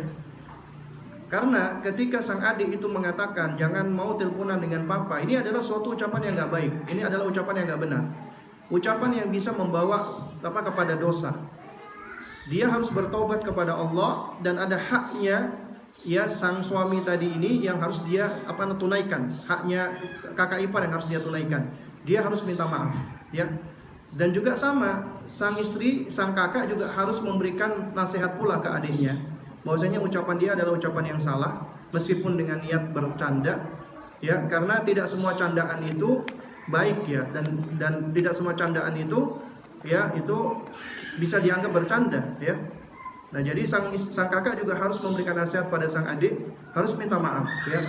Karena ketika sang adik itu mengatakan jangan mau teleponan dengan papa, ini adalah suatu ucapan yang nggak baik, ini adalah ucapan yang nggak benar, ucapan yang bisa membawa kepada dosa. Dia harus bertobat kepada Allah, dan ada haknya, ya, sang suami tadi ini yang harus dia tunaikan, haknya kakak ipar yang harus dia tunaikan. Dia harus minta maaf, ya. Dan juga sama, sang istri, sang kakak juga harus memberikan nasihat pula ke adiknya, bahwasanya ucapan dia adalah ucapan yang salah, meskipun dengan niat bercanda, ya, karena tidak semua candaan itu baik, ya, dan tidak semua candaan itu, ya, itu bisa dianggap bercanda, ya. Nah, jadi sang kakak juga harus memberikan nasihat pada sang adik, harus minta maaf, ya.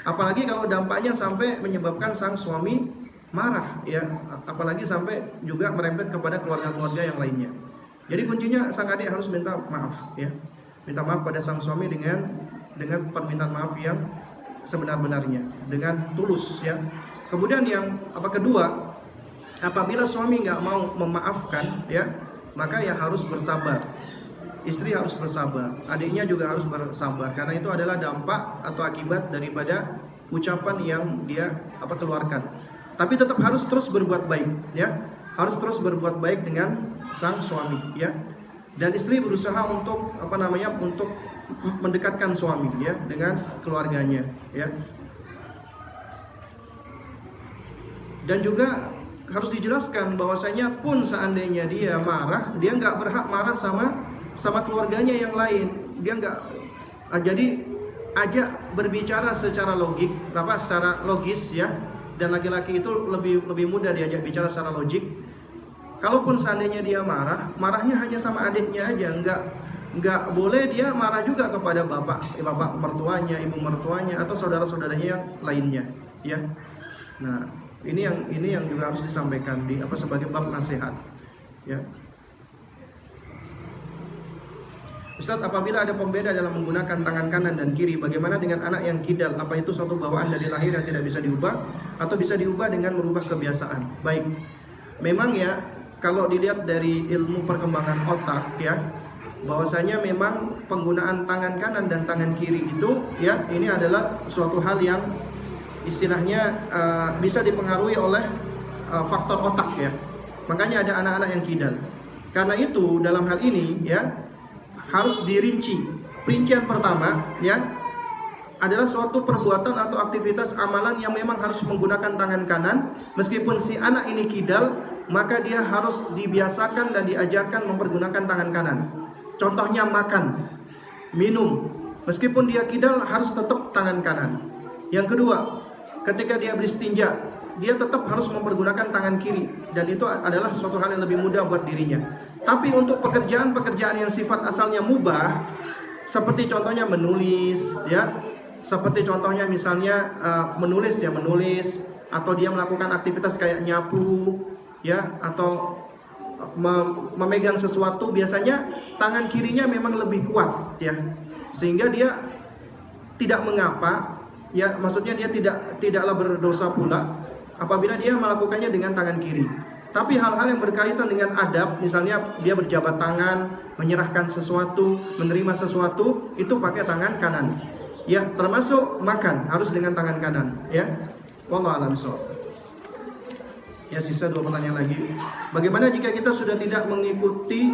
Apalagi kalau dampaknya sampai menyebabkan sang suami marah, ya, apalagi sampai juga merembet kepada keluarga-keluarga yang lainnya. Jadi kuncinya sang adik harus minta maaf, ya. Minta maaf pada sang suami dengan permintaan maaf yang sebenar-benarnya, dengan tulus, ya. Kemudian yang kedua, apabila suami nggak mau memaafkan, ya, maka ya harus bersabar. Istri harus bersabar, adiknya juga harus bersabar, karena itu adalah dampak atau akibat daripada ucapan yang dia keluarkan. Tapi tetap harus terus berbuat baik, ya, harus terus berbuat baik dengan sang suami, ya. dan istri berusaha untuk untuk mendekatkan suami ya dengan keluarganya ya. Dan juga harus dijelaskan bahwasanya pun seandainya dia marah, dia nggak berhak marah sama keluarganya yang lain. Dia nggak, jadi ajak berbicara secara secara logis ya. Dan laki-laki itu lebih mudah diajak bicara secara logik. Kalaupun seandainya dia marah, marahnya hanya sama adiknya aja, nggak boleh dia marah juga kepada bapak mertuanya, ibu mertuanya, atau saudara-saudaranya yang lainnya ya. Nah, ini yang juga harus disampaikan sebagai bab nasihat ya. Ustaz, apabila ada pembeda dalam menggunakan tangan kanan dan kiri, bagaimana dengan anak yang kidal? Apa itu suatu bawaan dari lahir yang tidak bisa diubah atau bisa diubah dengan merubah kebiasaan? Baik, memang ya kalau dilihat dari ilmu perkembangan otak ya, bahwasanya memang penggunaan tangan kanan dan tangan kiri itu ya, ini adalah suatu hal yang istilahnya bisa dipengaruhi oleh faktor otak ya. Makanya ada anak-anak yang kidal. Karena itu dalam hal ini ya harus dirinci. Rincian pertama ya adalah suatu perbuatan atau aktivitas amalan yang memang harus menggunakan tangan kanan. Meskipun si anak ini kidal, maka dia harus dibiasakan dan diajarkan mempergunakan tangan kanan. Contohnya makan, minum, meskipun dia kidal harus tetap tangan kanan. Yang kedua, ketika dia beristinja, dia tetap harus mempergunakan tangan kiri, dan itu adalah suatu hal yang lebih mudah buat dirinya. Tapi untuk pekerjaan-pekerjaan yang sifat asalnya mubah, seperti contohnya menulis ya, seperti contohnya misalnya menulis, atau dia melakukan aktivitas kayak nyapu ya, atau memegang sesuatu, biasanya tangan kirinya memang lebih kuat ya, sehingga dia tidak mengapa ya, maksudnya dia tidaklah berdosa pula apabila dia melakukannya dengan tangan kiri. Tapi hal-hal yang berkaitan dengan adab, misalnya dia berjabat tangan, menyerahkan sesuatu, menerima sesuatu, itu pakai tangan kanan. Ya, termasuk makan harus dengan tangan kanan, ya. Wallahu a'lam bishawab. Ya, sisa 2 pertanyaan lagi. Bagaimana jika kita sudah tidak mengikuti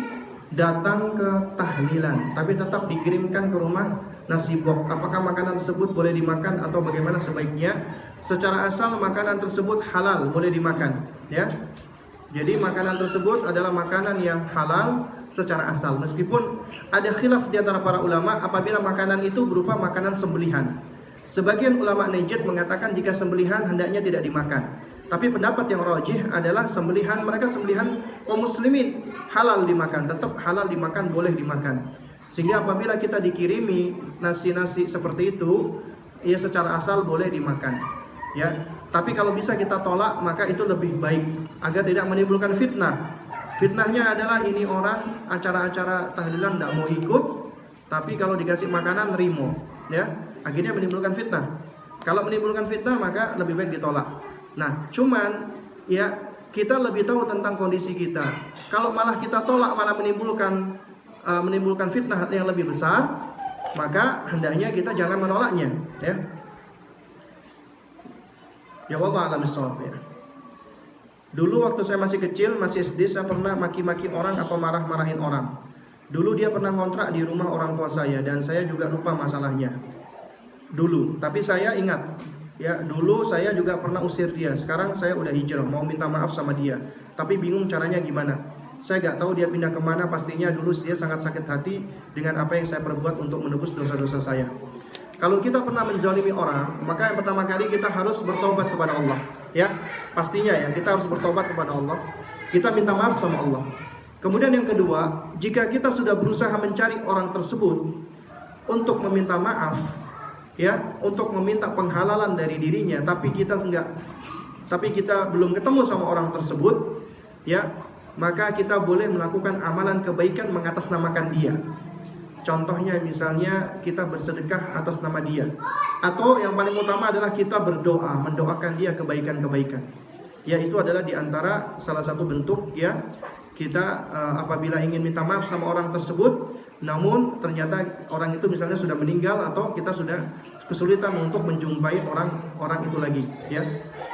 datang ke tahlilan, tapi tetap dikirimkan ke rumah nasi box? Apakah makanan tersebut boleh dimakan atau bagaimana sebaiknya? Secara asal makanan tersebut halal, boleh dimakan, ya. Jadi makanan tersebut adalah makanan yang halal secara asal. Meskipun ada khilaf di antara para ulama apabila makanan itu berupa makanan sembelihan. Sebagian ulama najd mengatakan jika sembelihan hendaknya tidak dimakan. Tapi pendapat yang rajih adalah sembelihan kaum muslimin halal dimakan, tetap halal dimakan, boleh dimakan. Sehingga apabila kita dikirimi nasi-nasi seperti itu, ya secara asal boleh dimakan. Ya, tapi kalau bisa kita tolak maka itu lebih baik agar tidak menimbulkan fitnah. Fitnahnya adalah ini orang acara-acara tahlilan tidak mau ikut, tapi kalau dikasih makanan nerimo, ya, akhirnya menimbulkan fitnah. Kalau menimbulkan fitnah maka lebih baik ditolak. Nah, cuman ya kita lebih tahu tentang kondisi kita. Kalau malah kita tolak malah menimbulkan fitnah yang lebih besar, maka hendaknya kita jangan menolaknya, ya. Ya wallahu a'lam bishawab ya. Dulu waktu saya masih kecil, masih SD, saya pernah maki-maki orang atau marah-marahin orang. Dulu dia pernah kontrak di rumah orang tua saya dan saya juga lupa masalahnya. Dulu, tapi saya ingat ya, dulu saya juga pernah usir dia. Sekarang saya udah hijrah, mau minta maaf sama dia, tapi bingung caranya gimana. Saya gak tahu dia pindah kemana. Pastinya dulu dia sangat sakit hati dengan apa yang saya perbuat untuk menebus dosa-dosa saya. Kalau kita pernah menzalimi orang, maka yang pertama kali kita harus bertobat kepada Allah, ya. Pastinya ya, kita harus bertobat kepada Allah. Kita minta maaf sama Allah. Kemudian yang kedua, jika kita sudah berusaha mencari orang tersebut untuk meminta maaf, ya, untuk meminta penghalalan dari dirinya, tapi kita belum ketemu sama orang tersebut, ya, maka kita boleh melakukan amalan kebaikan mengatasnamakan dia. Contohnya misalnya kita bersedekah atas nama dia, atau yang paling utama adalah kita berdoa, mendoakan dia kebaikan-kebaikan. Ya, itu adalah diantara salah satu bentuk ya kita apabila ingin minta maaf sama orang tersebut, namun ternyata orang itu misalnya sudah meninggal atau kita sudah kesulitan untuk menjumpai orang itu lagi, ya,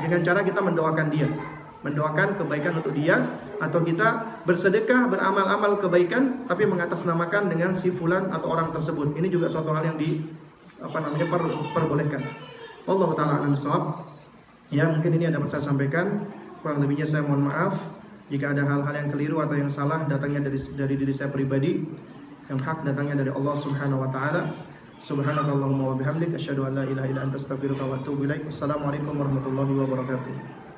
dengan cara kita mendoakan dia. mendoakan kebaikan untuk dia, atau kita bersedekah, beramal-amal kebaikan tapi mengatasnamakan dengan si fulan atau orang tersebut. Ini juga suatu hal yang perbolehkan. Wallahu taala a'lam bishawab. Ya, mungkin ini yang dapat saya sampaikan. Kurang lebihnya saya mohon maaf jika ada hal-hal yang keliru atau yang salah datangnya dari diri saya pribadi. Yang hak datangnya dari Allah Subhanahu wa taala. Subhanakallahumma wa bihamdika asyhadu an la ilaha illa anta astaghfiruka wa atubu ilaik. Wassalamualaikum warahmatullahi wabarakatuh.